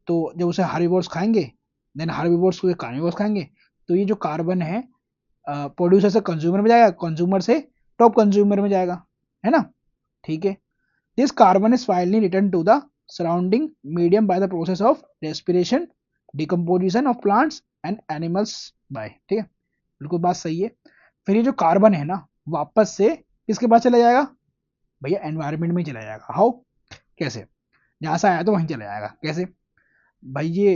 तो जब उसे हार्बिवोर्स खाएंगे, देन हार्बिवोर्स को कार्निवोर्स खाएंगे, तो ये जो कार्बन है प्रोड्यूसर से कंज्यूमर में जाएगा, कंज्यूमर से टॉप कंज्यूमर में जाएगा, है ना, ठीक है। This carbon is finally return to the surrounding medium by the process of respiration, decomposition of plants and animals by, ठीक है, बिल्कुल बात सही है। फिर ये जो कार्बन है ना, वापस से किसके पास चला जाएगा, भैया एनवायरनमेंट में चला जाएगा। हाउ, कैसे, जहां से आया तो वहीं चला जाएगा, कैसे भाई, ये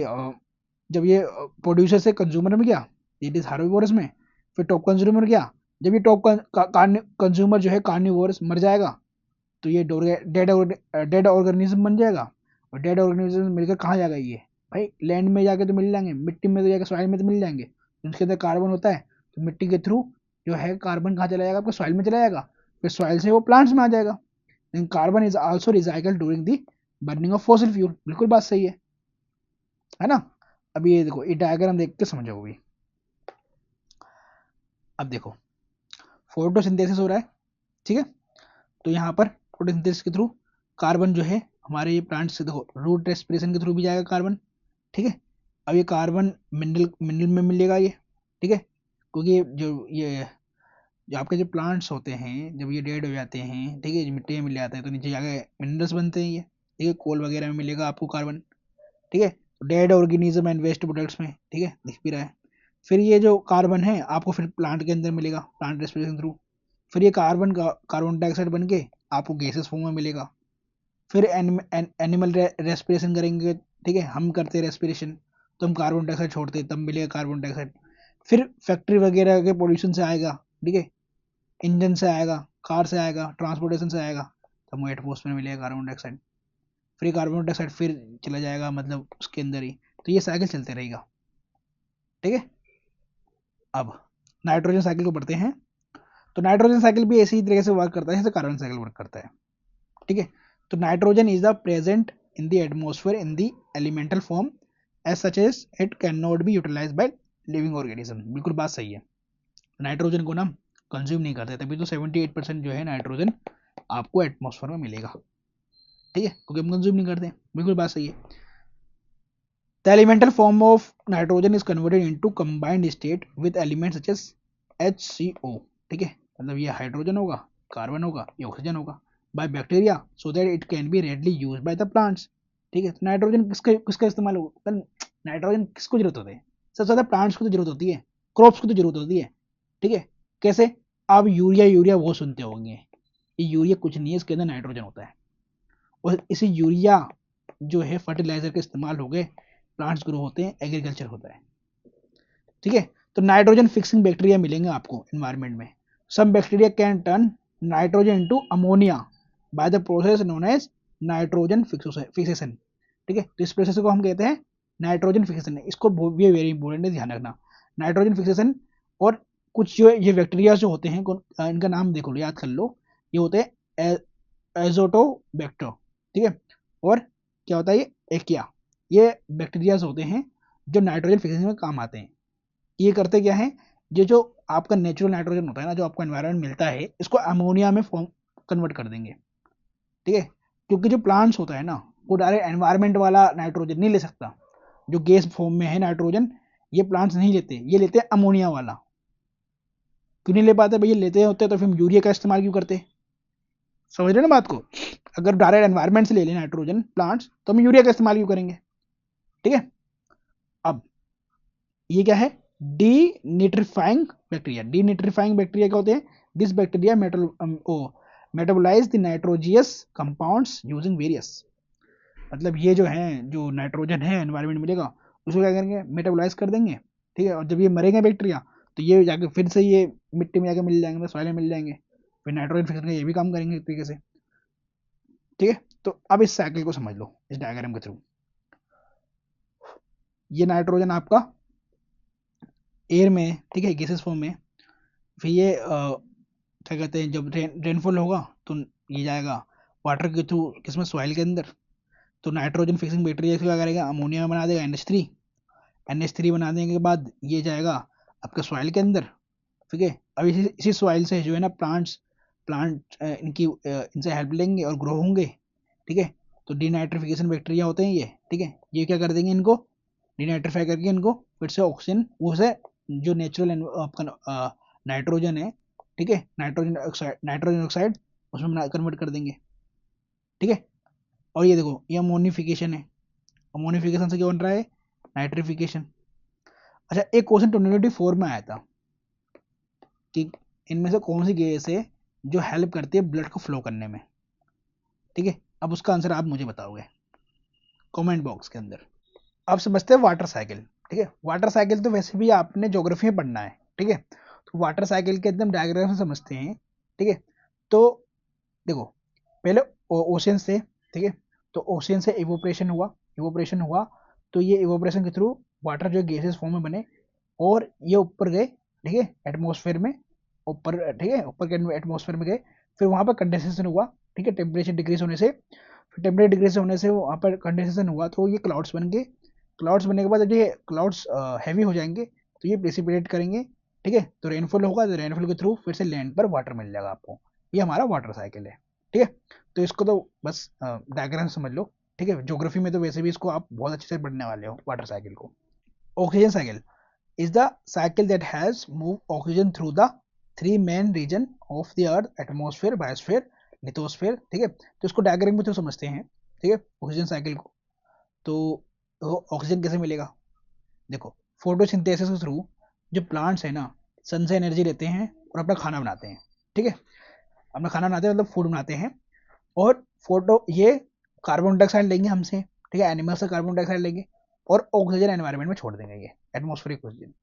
जब ये प्रोड्यूसर से कंज्यूमर में गया, इट इज हार्बिवोरस में, फिर टॉप कंज्यूमर गया, जब ये टॉप कंज्यूमर जो है कार्निवोरस मर जाएगा, तो ये डेड ऑर्गेनिज्म बन जाएगा, और डेड ऑर्गेनिज्म मिलकर कहाँ जाएगा ये, भाई लैंड में जाके तो मिल जाएंगे, मिट्टी में तो जाके सॉइल में तो मिल जाएंगे, उसके अंदर कार्बन होता है, तो मिट्टी के थ्रू जो है कार्बन कहाँ चला जाएगा, आपको सॉइल में चला जाएगा, फिर सॉइल से वो प्लांट्स में आ जाएगा। लेकिन carbon is also recycled during the burning of fossil fuel, बिल्कुल बात सही है ना। अब ये देखो, ये डायग्राम देख के समझो भी। अब देखो फोटोसिंथेसिस हो रहा है, ठीक है, तो यहाँ पर फोटोसिंथेसिस के थ्रू कार्बन जो है हमारे ये प्लांट से, देखो रूट रेस्पिरेशन के थ्रू भी जाएगा कार्बन, ठीक है। अब ये कार्बन मिनरल में मिलेगा ये, ठीक है, क्योंकि जो आपके जो प्लांट्स होते हैं जब ये डेड हो जाते हैं, ठीक है, मिट्टी में मिल जाता है तो नीचे जाके मिनरल्स बनते हैं ये, ठीक है, कोल वगैरह में मिलेगा आपको कार्बन, ठीक है, dead organism and waste products में, ठीक है, दिख भी रहा है। फिर ये जो कार्बन है आपको फिर प्लांट के अंदर मिलेगा, प्लांट रेस्पिरेशन थ्रू, फिर ये कार्बन डाइऑक्साइड बन के आपको गैसेस फॉर्म में मिलेगा। फिर एनिमल रेस्पिरेशन करेंगे, ठीक है, हम करते हैं रेस्पिरेशन, तो हम कार्बन डाइऑक्साइड छोड़ते हैं, तब मिलेगा कार्बन डाइऑक्साइड। फिर फैक्ट्री वगैरह के पोल्यूशन से आएगा, ठीक है, इंजन से आएगा, कार से आएगा, ट्रांसपोर्टेशन से आएगा, तब हमें एटमोसफेयर में मिलेगा कार्बन डाइऑक्साइड। फिर कार्बन डाइऑक्साइड फिर चला जाएगा मतलब उसके अंदर ही, तो ये साइकिल चलते रहेगा, ठीक है। अब नाइट्रोजन साइकिल को पढ़ते हैं। तो नाइट्रोजन साइकिल भी ऐसी ही तरीके से वर्क करता है जैसे कार्बन साइकिल वर्क करता है, ठीक है। तो nitrogen is the present in the atmosphere in the elemental form, as such as it can not be utilize by living organism, बिल्कुल बात सही है। नाइट्रोजन को ना कंज्यूम नहीं करते, तभी तो 78% जो है नाइट्रोजन आपको एटमोसफेयर में मिलेगा, ठीक है, क्योंकि हम कंज्यूम नहीं करते, बिल्कुल बात सही है। The elemental form of nitrogen is converted into combined state with elements such as HCO, ठीक है, मतलब ये हाइड्रोजन होगा, कार्बन होगा, ये ऑक्सीजन होगा, by bacteria so that it can be readily used by the plants, ठीक है। तो नाइट्रोजन किसका इस्तेमाल होगा, नाइट्रोजन किसको जरूरत होती है, सबसे ज़्यादा प्लांट्स को तो जरूरत होती है, क्रॉप्स को तो जरूरत होती है, ठीक है। कैसे, आप यूरिया यूरिया वो सुनते होंगे, ये यूरिया कुछ नहीं है, इसके अंदर नाइट्रोजन होता है, और इसी यूरिया जो है फर्टिलाइजर के इस्तेमाल हो गए, प्लांट्स ग्रो होते हैं, एग्रीकल्चर होता है। ठीक है, तो नाइट्रोजन फिक्सिंग बैक्टीरिया मिलेंगे आपको एनवायरनमेंट में। Some bacteria can turn nitrogen into ammonia by the process known as nitrogen fixation. ठीक है, तो इस प्रोसेस को हम कहते हैं नाइट्रोजन फिक्सेशन। इसको भी वेरी इंपॉर्टेंट है, ध्यान रखना, नाइट्रोजन फिक्सेशन। और कुछ जो ये बैक्टीरिया जो होते हैं, इनका नाम देखो, याद कर लो, ये होते हैं एजोटोबैक्टर। ठीक है, और क्या होता है ये एकिया, ये बैक्टीरियाज होते हैं जो नाइट्रोजन फिक्सेशन में काम आते हैं। ये करते क्या है, ये जो आपका नेचुरल नाइट्रोजन होता है ना, जो आपको एनवायरनमेंट मिलता है, इसको अमोनिया में फॉर्म कन्वर्ट कर देंगे। ठीक है, क्योंकि जो प्लांट्स होता है ना, वो डायरेक्ट एनवायरनमेंट वाला नाइट्रोजन नहीं ले सकता, जो गैस फॉर्म में है नाइट्रोजन, ये प्लांट्स नहीं लेते, ये लेते हैं अमोनिया वाला। क्यों नहीं ले पाते भैया, लेते होते तो फिर हम यूरिया का इस्तेमाल क्यों करते? समझ रहे ना बात को? अगर डायरेक्ट एनवायरनमेंट से ले लें नाइट्रोजन प्लांट्स, तो हम यूरिया का इस्तेमाल क्यों करेंगे? ठीक है, अब ये क्या है, डीनिट्रीफाइंग बैक्टीरिया। डीनिट्रीफाइंग बैक्टीरिया क्या होते हैं? This bacteria metabolize the nitrogenous compounds using various. मतलब ये जो है, जो नाइट्रोजन है एनवायरनमेंट मिलेगा, उसको क्या करेंगे, मेटाबोलाइज कर देंगे। ठीक है, और जब ये मरेंगे बैक्टीरिया, तो ये जाके फिर से ये मिट्टी में जाके मिल जाएंगे, सॉइल में मिल जाएंगे, फिर नाइट्रोजन फिक्स ये भी काम करेंगे एक तरीके से। ठीक है, तो अब इस साइकिल को समझ लो इस डायग्राम के थ्रू। ये नाइट्रोजन आपका एयर में, ठीक है, गैसेस फॉर्म में, फिर ये क्या कहते हैं, जब रेनफॉल होगा तो ये जाएगा वाटर के थ्रू किसमें, सॉइल के अंदर। तो नाइट्रोजन फिक्सिंग बैक्टीरिया क्या करेगा, अमोनिया में बना देगा NH3। NH3 बना देने के बाद ये जाएगा आपके सॉइल के अंदर। ठीक है, अब इसी सॉइल से जो है ना प्लांट इनसे हेल्प लेंगे और ग्रो होंगे। ठीक है, तो डीनाइट्रिफिकेशन बैक्टीरिया होते हैं ये। ठीक है, ये क्या कर देंगे, इनको डीनाइट्रीफाई करके इनको फिर से ऑक्सीजन, वो से जो नेचुरल आपका नाइट्रोजन है, ठीक है, नाइट्रोजन ऑक्साइड उसमें कन्वर्ट कर देंगे। ठीक है, और ये देखो, ये अमोनिफिकेशन है, अमोनिफिकेशन से क्या बन रहा है, नाइट्रिफिकेशन। अच्छा, एक क्वेश्चन 2024 में आया था कि इनमें से कौन सी गैस है जो हेल्प करती है ब्लड को फ्लो करने में? ठीक है, अब उसका आंसर आप मुझे बताओगे कमेंट बॉक्स के अंदर। अब समझते हैं वाटर साइकिल। ठीक है, वाटर साइकिल तो वैसे भी आपने ज्योग्राफी में पढ़ना है। ठीक है, तो वाटर साइकिल के एकदम डायग्राम से समझते हैं। ठीक है, तो देखो, पहले ओशन से, ठीक है, तो ओशन से इवोपरेशन हुआ, इवोपरेशन हुआ, तो ये इवोपरेशन के थ्रू वाटर जो गैसेस फॉर्म में बने, और ये ऊपर गए, ठीक है, एटमॉस्फेयर में, ऊपर, ठीक है, ऊपर के एटमॉस्फेयर में गए, फिर वहां पर कंडेंसेशन हुआ। ठीक है, टेम्परेचर डिक्रीज होने से, फिर टेम्परेचर डिक्रीज होने से वहां पर कंडेंसेशन हुआ, तो ये क्लाउड्स बन गए। क्लाउड्स बनने के बाद जब ये क्लाउड्स हैवी हो जाएंगे, तो ये प्रेसिपिटेट करेंगे। ठीक है, तो रेनफॉल होगा, तो रेनफॉल के थ्रू फिर से लैंड पर वाटर मिल जाएगा आपको। ये हमारा वाटर साइकिल है। ठीक है, तो इसको तो बस डायग्राम समझ लो। ठीक है, ज्योग्राफी में तो वैसे भी इसको आप बहुत अच्छे से पढ़ने वाले हो वाटर साइकिल को। Oxygen cycle is the cycle that has moved oxygen through the three main region of the earth, atmosphere, biosphere, lithosphere। ठीक है, तो इसको डायग्राम में तो समझते हैं। ठीक है, ऑक्सीजन साइकिल को, तो ऑक्सीजन कैसे मिलेगा? देखो, फोटोसिंथेसिस के थ्रू जो प्लांट्स है ना, सन से एनर्जी लेते हैं और अपना खाना बनाते हैं। ठीक है, अपना खाना बनाते हैं मतलब फूड बनाते हैं, और ये कार्बन डाइऑक्साइड लेंगे हमसे, ठीक है, एनिमल से कार्बन डाइऑक्साइड लेंगे, और ऑक्सीजन एनवायरनमेंट में छोड़ देंगे, ये एटमॉस्फेरिक ऑक्सीजन।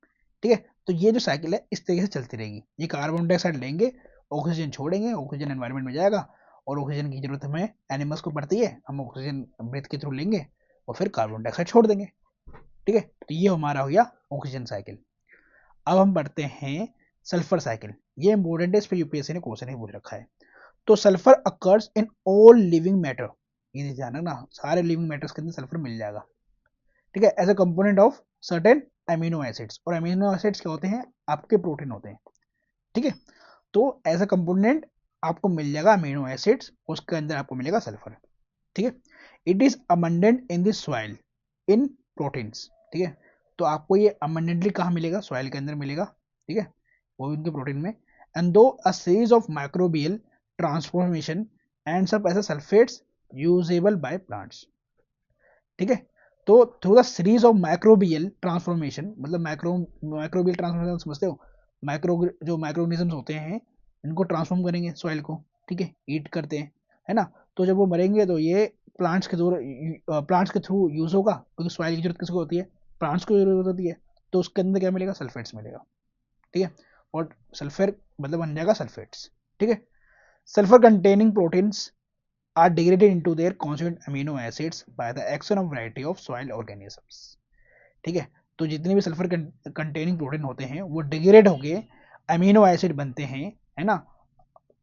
ठीक है, तो ये जो साइकिल है इस तरीके से चलती रहेगी, ये कार्बन डाइऑक्साइड लेंगे, ऑक्सीजन छोड़ेंगे, ऑक्सीजन एनवायरनमेंट में जाएगा, और ऑक्सीजन की जरूरत हमें एनिमल्स को पड़ती है, हम ऑक्सीजन ब्रेथ के थ्रू लेंगे और फिर कार्बन डाइऑक्साइड छोड़ देंगे। ठीक है, तो ये हमारा हो गया ऑक्सीजन साइकिल। अब हम बढ़ते हैं सल्फर साइकिल। ये इंपॉर्टेंट है, इस पर यूपीएससी ने क्वेश्चन ही पूछ रखा है। तो sulphur occurs in all living matter, ये ध्यान रखना, सारे लिविंग मैटर्स के अंदर सल्फर मिल जाएगा। ठीक है, as a component of certain amino acids, और अमीनो एसिड्स क्या होते हैं, आपके प्रोटीन होते हैं। ठीक है, तो एज अ कंपोनेंट आपको मिल जाएगा अमीनो एसिड्स, उसके अंदर आपको मिलेगा सल्फर। ठीक है, it is abundant in this soil in proteins. ठीक है, तो आपको ये अबंडेंटली कहाँ मिलेगा, सॉइल के अंदर मिलेगा। ठीक है, वो भी उनके प्रोटीन में। And through a series of microbial transformation ends up as a sulphates usable by plants. ठीक है, तो through the series of microbial transformation, मतलब माइक्रोबियल ट्रांसफॉर्मेशन समझते हो, जो माइक्रोऑर्गेनिजम्स होते हैं, इनको ट्रांसफॉर्म करेंगे सॉइल को। ठीक है, ईट करते हैं, है ना। तो जब वो मरेंगे तो ये प्लांट्स के थ्रू यूज होगा, क्योंकि सॉइल की जरूरत किसको होती है, प्लांट्स को जरूरत होती है। तो उसके अंदर क्या मिलेगा, सल्फेट्स मिलेगा, ठीक है। और सल्फर मतलब बन जाएगा सल्फेट्स, ठीक है। Sulphur containing proteins are degraded into their constituent amino acids by the action of variety of soil organisms, ठीक है। तो जितने भी सल्फर कंटेनिंग प्रोटीन होते हैं वो डिग्रेड होके अमीनो एसिड बनते हैं, है ना।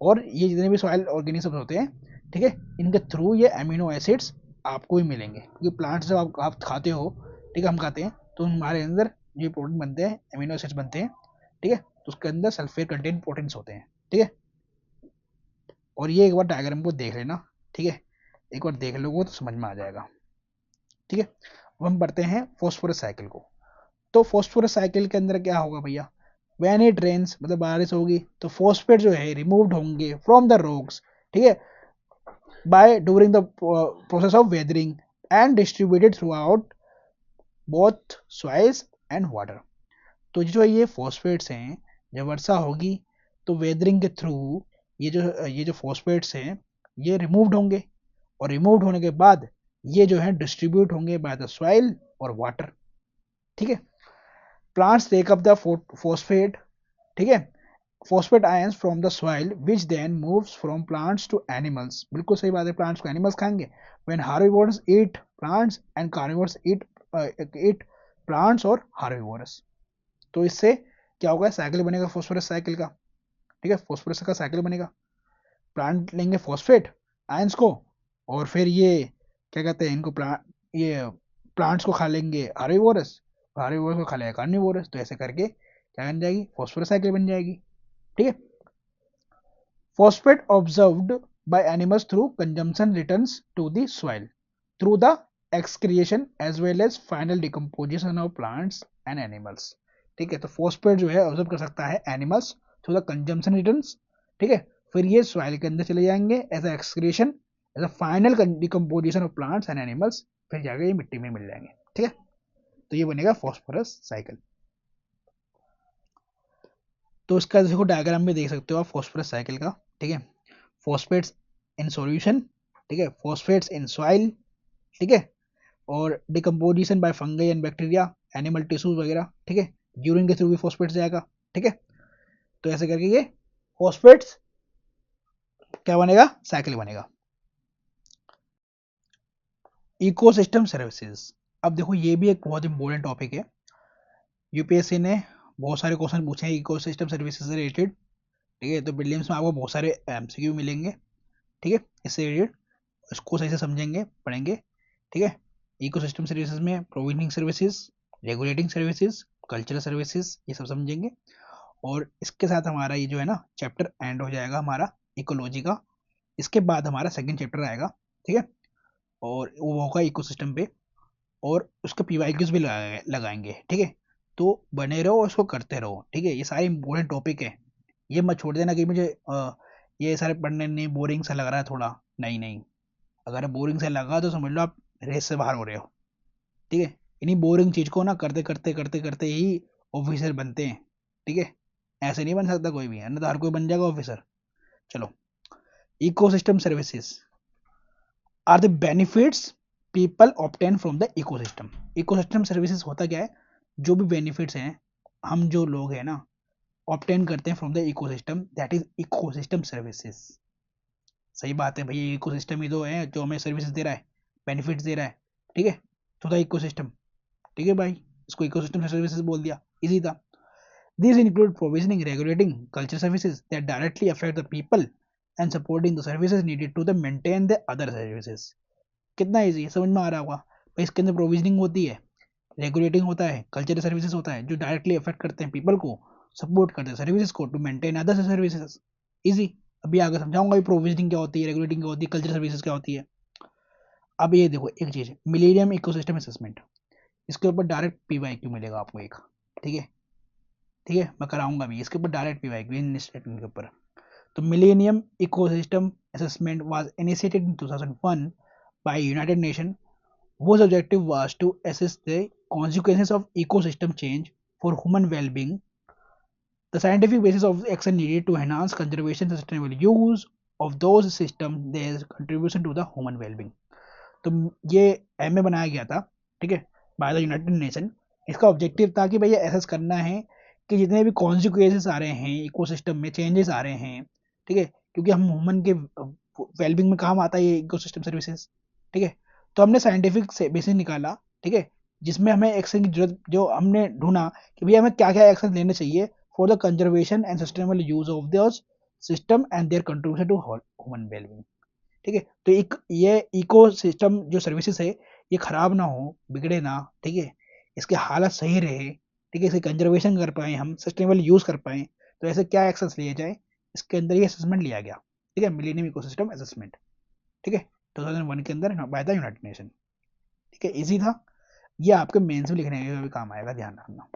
और ये जितने भी सॉइल ऑर्गेनिज्म होते हैं, ठीक है, इनके थ्रू ये अमीनो एसिड्स आपको भी मिलेंगे, क्योंकि प्लांट्स जब आप खाते हो, ठीक है, हम खाते हैं, तो हमारे अंदर ये प्रोटीन बनते हैं, अमीनो एसिड्स बनते हैं, ठीक है। तो उसके अंदर सल्फेट कंटेन प्रोटीन्स होते हैं, ठीक है। और ये एक बार डायग्राम को देख लेना, ठीक है, एक बार देख लोगे तो समझ में आ जाएगा, ठीक है। अब हम बढ़ते हैं फॉस्फोरस साइकिल को। तो फॉस्फोरस साइकिल के अंदर क्या होगा भैया, व्हेन इट रेन्स मतलब बारिश होगी तो फॉस्फेट जो है रिमूव्ड होंगे फ्रॉम द रॉक्स, ठीक है, by during the process of weathering and distributed throughout both soils and water. तो जो ये फॉस्फेट्स हैं, जब वर्षा होगी तो वेदरिंग के थ्रू ये जो फॉस्फेट्स हैं ये रिमूव्ड होंगे, और रिमूव्ड होने के बाद ये जो है डिस्ट्रीब्यूट होंगे बाय द सॉइल और वाटर, ठीक है। Plants take up the phosphate, ठीक है, phosphate ions from the soil which then moves from plants to animals. बिल्कुल सही बात है, प्लांट्स को एनिमल्स खाएंगे। When herbivores eat plants and carnivores eat plants और हार्बिवोरस। तो इससे क्या होगा, साइकिल बनेगा फॉस्फोरस साइकिल का, ठीक है, फॉस्फोरस का साइकिल बनेगा। प्लांट लेंगे फॉस्फेट आयंस को, और फिर ये क्या कहते हैं इनको ये प्लांट्स को खा लेंगे हार्बिवोरस, हार्बिवोरस को खा लेगा कार्निवोरस। तो ऐसे करके क्या बन जाएगी, फॉस्फोरस साइकिल बन जाएगी, ठीक है। Phosphate observed by animals through consumption returns to the soil through the excretion as well as final decomposition of plants and animals, ठीक है। तो फॉस्फेट जो है ऑब्जर्व कर सकता है animals through the consumption returns, ठीक है। फिर ये सॉइल के अंदर चले जाएंगे as a excretion, as a final decomposition of plants and animals, फिर जाके ये मिट्टी में मिल जाएंगे, ठीक है। तो ये बनेगा फॉस्फोरस साइकिल। तो इसका देखो डायग्राम में देख सकते हो आप फॉस्फोरस साइकिल का, ठीक है। फॉस्फेट्स इन सॉल्यूशन, ठीक है, फॉस्फेट्स इन सॉइल, ठीक है, और decomposition by fungi and bacteria, animal tissues वगैरह, ठीक है, यूरिन के थ्रू भी फॉस्फेट्स जाएगा, ठीक है। तो ऐसे करके ये फॉस्फेट्स क्या बनेगा, साइकिल बनेगा। इकोसिस्टम सर्विसेज, अब देखो ये भी एक बहुत इंपॉर्टेंट टॉपिक है। यूपीएससी ने बहुत सारे क्वेश्चन पूछे हैं इकोसिस्टम सर्विसेज से रिलेटेड, ठीक है। तो प्रीलिम्स में आपको बहुत सारे एमसीक्यू मिलेंगे, ठीक है, इससे रिलेटेड। इसको सही से समझेंगे, पढ़ेंगे, ठीक है। इकोसिस्टम सर्विसेज में provisioning services, regulating services, cultural services, ये सब समझेंगे। और इसके साथ हमारा ये जो है ना चैप्टर एंड हो जाएगा हमारा इकोलॉजी का। इसके बाद हमारा सेकंड चैप्टर आएगा, ठीक है, और वो होगा इकोसिस्टम पे, और उसके पीवाईक्यूज भी लगाएंगे, ठीक है। तो बने रहो, इसको करते रहो, ठीक है। ये सारे इंपॉर्टेंट टॉपिक है, ये मत छोड़ देना कि मुझे ये सारे पढ़ने नहीं, बोरिंग सा लग रहा है थोड़ा, नहीं नहीं। अगर बोरिंग से लगा तो समझ लो आप रेस से बाहर हो रहे हो, ठीक है। इन्हीं बोरिंग चीज को ना करते करते करते करते ही ऑफिसर बनते हैं, ठीक है। ऐसे नहीं बन सकता कोई भी, है ना, तो हर कोई बन जाएगा ऑफिसर। चलो, ecosystem services are the benefits people obtain from the ecosystem. Ecosystem services होता क्या है, जो भी बेनिफिट्स हैं हम जो लोग हैं ना ऑब्टेन करते हैं from the ecosystem, that is ecosystem services. सही बात है भैया, इकोसिस्टम ही तो है जो हमें सर्विसेज दे रहा है, बेनिफिट्स दे रहा है, ठीक है। तो द इकोसिस्टम, ठीक है भाई, इसको इकोसिस्टम सर्विसेज बोल दिया, इजी था। These include provisioning, regulating culture services that directly affect the people and supporting the services needed to the maintain the other services. कितना इजी है, समझ में आ रहा होगा भाई। इसके अंदर प्रोविजनिंग होती है, रेगुलेटिंग होता है, कल्चरल सर्विसेज होता है जो डायरेक्टली अफेक्ट करते हैं पीपल को, सपोर्ट करते हैं सर्विसेज को to maintain other services. Easy, अभी आगे समझाऊंगा भी प्रोविजनिंग क्या होती है, रेगुलेटिंग क्या होती है, कल्चरल सर्विसेज क्या होती है। अब ये देखो एक चीज, मिलेनियम इकोसिस्टम असेसमेंट, इसके ऊपर डायरेक्ट पीवाईक्यू मिलेगा आपको एक, ठीक है, ठीक है, मैं कराऊंगा भी इसके ऊपर डायरेक्ट पीवाईक्यू इन स्टेटमेंट के ऊपर। तो millennium ecosystem assessment was initiated in 2001 by United Nations, whose objective was to assess the consequences of ecosystem change for human well-being, the scientific basis of action needed to enhance conservation, sustainable use of those system their contribution to the human wellbeing. तो ये MA बनाया गया था, ठीक है, by the United Nation. इसका objective था कि भैया एसेस करना है कि जितने भी कॉन्सिक्वेंसेस आ रहे हैं इकोसिस्टम में, चेंजेस आ रहे हैं, ठीक है, क्योंकि हम ह्यूमन के वेलबींग में काम आता है ये इकोसिस्टम सर्विसेज, ठीक है। तो हमने साइंटिफिक से बेसिस निकाला, ठीक है, जिसमें हमें एक्शन की जरूरत, जो हमने ढूंढा कि भैया हमें क्या क्या एक्शन लेने चाहिए for the conservation and sustainable use of those system and their contribution to human wellbeing, ठीक है। तो एक ये इको सिस्टम जो सर्विसेज है ये खराब ना हो, बिगड़े ना, ठीक है, इसके हालत सही रहे, ठीक है, इसे कंजर्वेशन कर पाए, हम सस्टेनेबल यूज कर पाए, तो ऐसे क्या एक्शंस लिए जाए, इसके अंदर ये असेसमेंट लिया गया, ठीक है, मिलेनियम इकोसिस्टम असेसमेंट, ठीक है, 2001 के अंदर बाय द यूनाइटेड नेशन, ठीक है, इजी था। ये आपके मेंस में लिखने का भी काम आएगा, ध्यान रखना।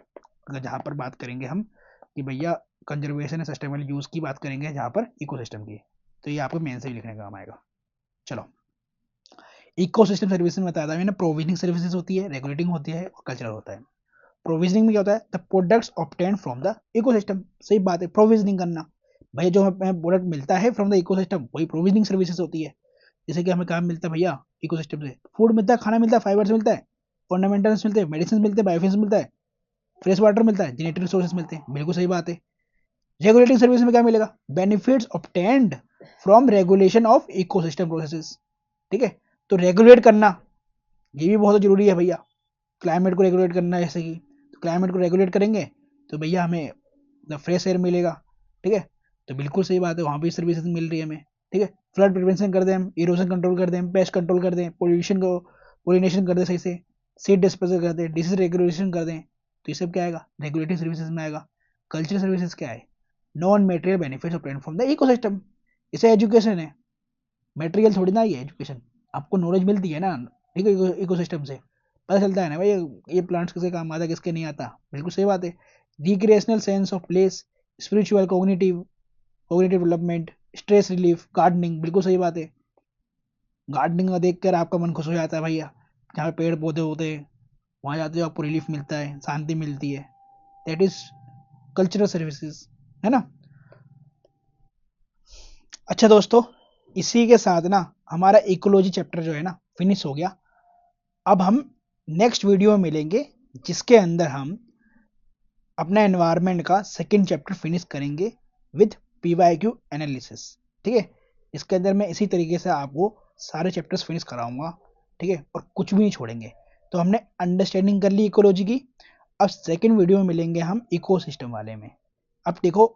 अगर जहाँ पर बात करेंगे हम कि भैया कंजर्वेशन एंड सस्टेनेबल यूज की बात करेंगे जहाँ पर इकोसिस्टम की, तो ये आपको मेन से भी लिखने का काम आएगा। चलो, इकोसिस्टम सर्विसेज में बताया था मैंने, प्रोविजनिंग सर्विसेज होती है, रेगुलेटिंग होती है और कल्चरल होता है। प्रोविजनिंग में क्या होता है, the products obtain from the ecosystem, सही बात है, प्रोविजनिंग करना, भैया जो हमें प्रोडक्ट मिलता है फ्रॉम द इकोसिस्टम वही प्रोविजनिंग सर्विसेज होती है। जैसे कि हमें काम मिलता है भैया इकोसिस्टम से, फूड मिलता है, खाना मिलता है, फाइबर्स मिलता है, ऑर्नामेंटल्स मिलते हैं, मेडिसिन मिलते हैं, बायोफिल्स मिलता है, फ्रेश वाटर मिलता है, जेनेटिक रिसोर्सेज मिलते हैं, बिल्कुल सही बात है। रेगुलेटिंग सर्विस में क्या मिलेगा, benefits obtained from regulation of ecosystem processes, ठीक है। तो रेगुलेट करना ये भी बहुत जरूरी है भैया, क्लाइमेट को रेगुलेट करना, जैसे कि तो क्लाइमेट को रेगुलेट करेंगे तो भैया हमें द फ्रेश एयर मिलेगा, ठीक है, तो बिल्कुल सही बात है, वहाँ भी सर्विसेज मिल रही है हमें, ठीक है। फ्लड प्रिवेंशन कर दें हम, इरोजन कंट्रोल कर दें, पेस्ट कंट्रोल कर दें, पोल्यूशन को पोलिनेशन कर दें सही से, सीड डिस्पोजल कर दें, डिसीज रेगुलेशन कर दें, तो ये सब क्या आएगा, रेगुलेटरी सर्विसेज में आएगा। कल्चरल सर्विसेज क्या है, non material benefits obtained from the ecosystem, इसे एजुकेशन है, मेटेरियल थोड़ी ना ये एजुकेशन, आपको नॉलेज मिलती है ना, ठीक है, इकोसिस्टम से पता चलता है ना भाई ये प्लांट्स किसके काम आता है, किसके नहीं आता, बिल्कुल सही बात है। Recreational sense of place, spiritual, cognitive cognitive development, stress relief, gardening, बिल्कुल सही बात है। गार्डनिंग में देख कर आपका मन खुश हो जाता है भैया, जहाँ पे पेड़ पौधे होते हैं वहाँ जाते हो आपको रिलीफ मिलता है, शांति मिलती है, दैट इज कल्चरल सर्विसेज, है ना। अच्छा दोस्तों, इसी के साथ ना हमारा इकोलॉजी चैप्टर जो है ना फिनिश हो गया। अब हम नेक्स्ट वीडियो में मिलेंगे जिसके अंदर हम अपना एनवायरनमेंट का सेकंड चैप्टर फिनिश करेंगे विद पीवाईक्यू एनालिसिस, ठीक है। इसके अंदर मैं इसी तरीके से आपको सारे चैप्टर्स फिनिश कराऊंगा, ठीक है, और कुछ भी नहीं छोड़ेंगे। तो हमने अंडरस्टैंडिंग कर ली इकोलॉजी की, अब सेकंड वीडियो में मिलेंगे हम इकोसिस्टम वाले में। अब देखो,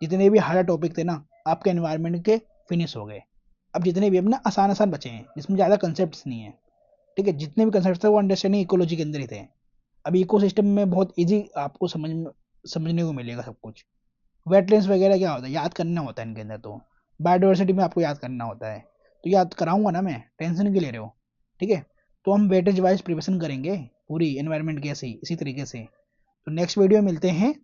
जितने भी हार्ड टॉपिक थे ना आपके एनवायरनमेंट के फिनिश हो गए, अब जितने भी अपना आसान आसान बचे हैं जिसमें ज़्यादा कंसेप्ट नहीं है, ठीक है, जितने भी कंसेप्ट थे वो अंडरस्टैंडिंग इकोलॉजी के अंदर ही थे। अब इकोसिस्टम में बहुत इजी आपको समझने को मिलेगा सब कुछ। वेटलेंस वगैरह क्या होता है, याद करना होता है इनके अंदर, तो बायोडाइवर्सिटी में आपको याद करना होता है, तो याद कराऊंगा ना मैं, टेंशन क्यों ले रहे हो, ठीक है। तो हम वेटेज वाइज प्रिपरेशन करेंगे पूरी एनवायरनमेंट की ऐसे ही इसी तरीके से। तो नेक्स्ट वीडियो मिलते हैं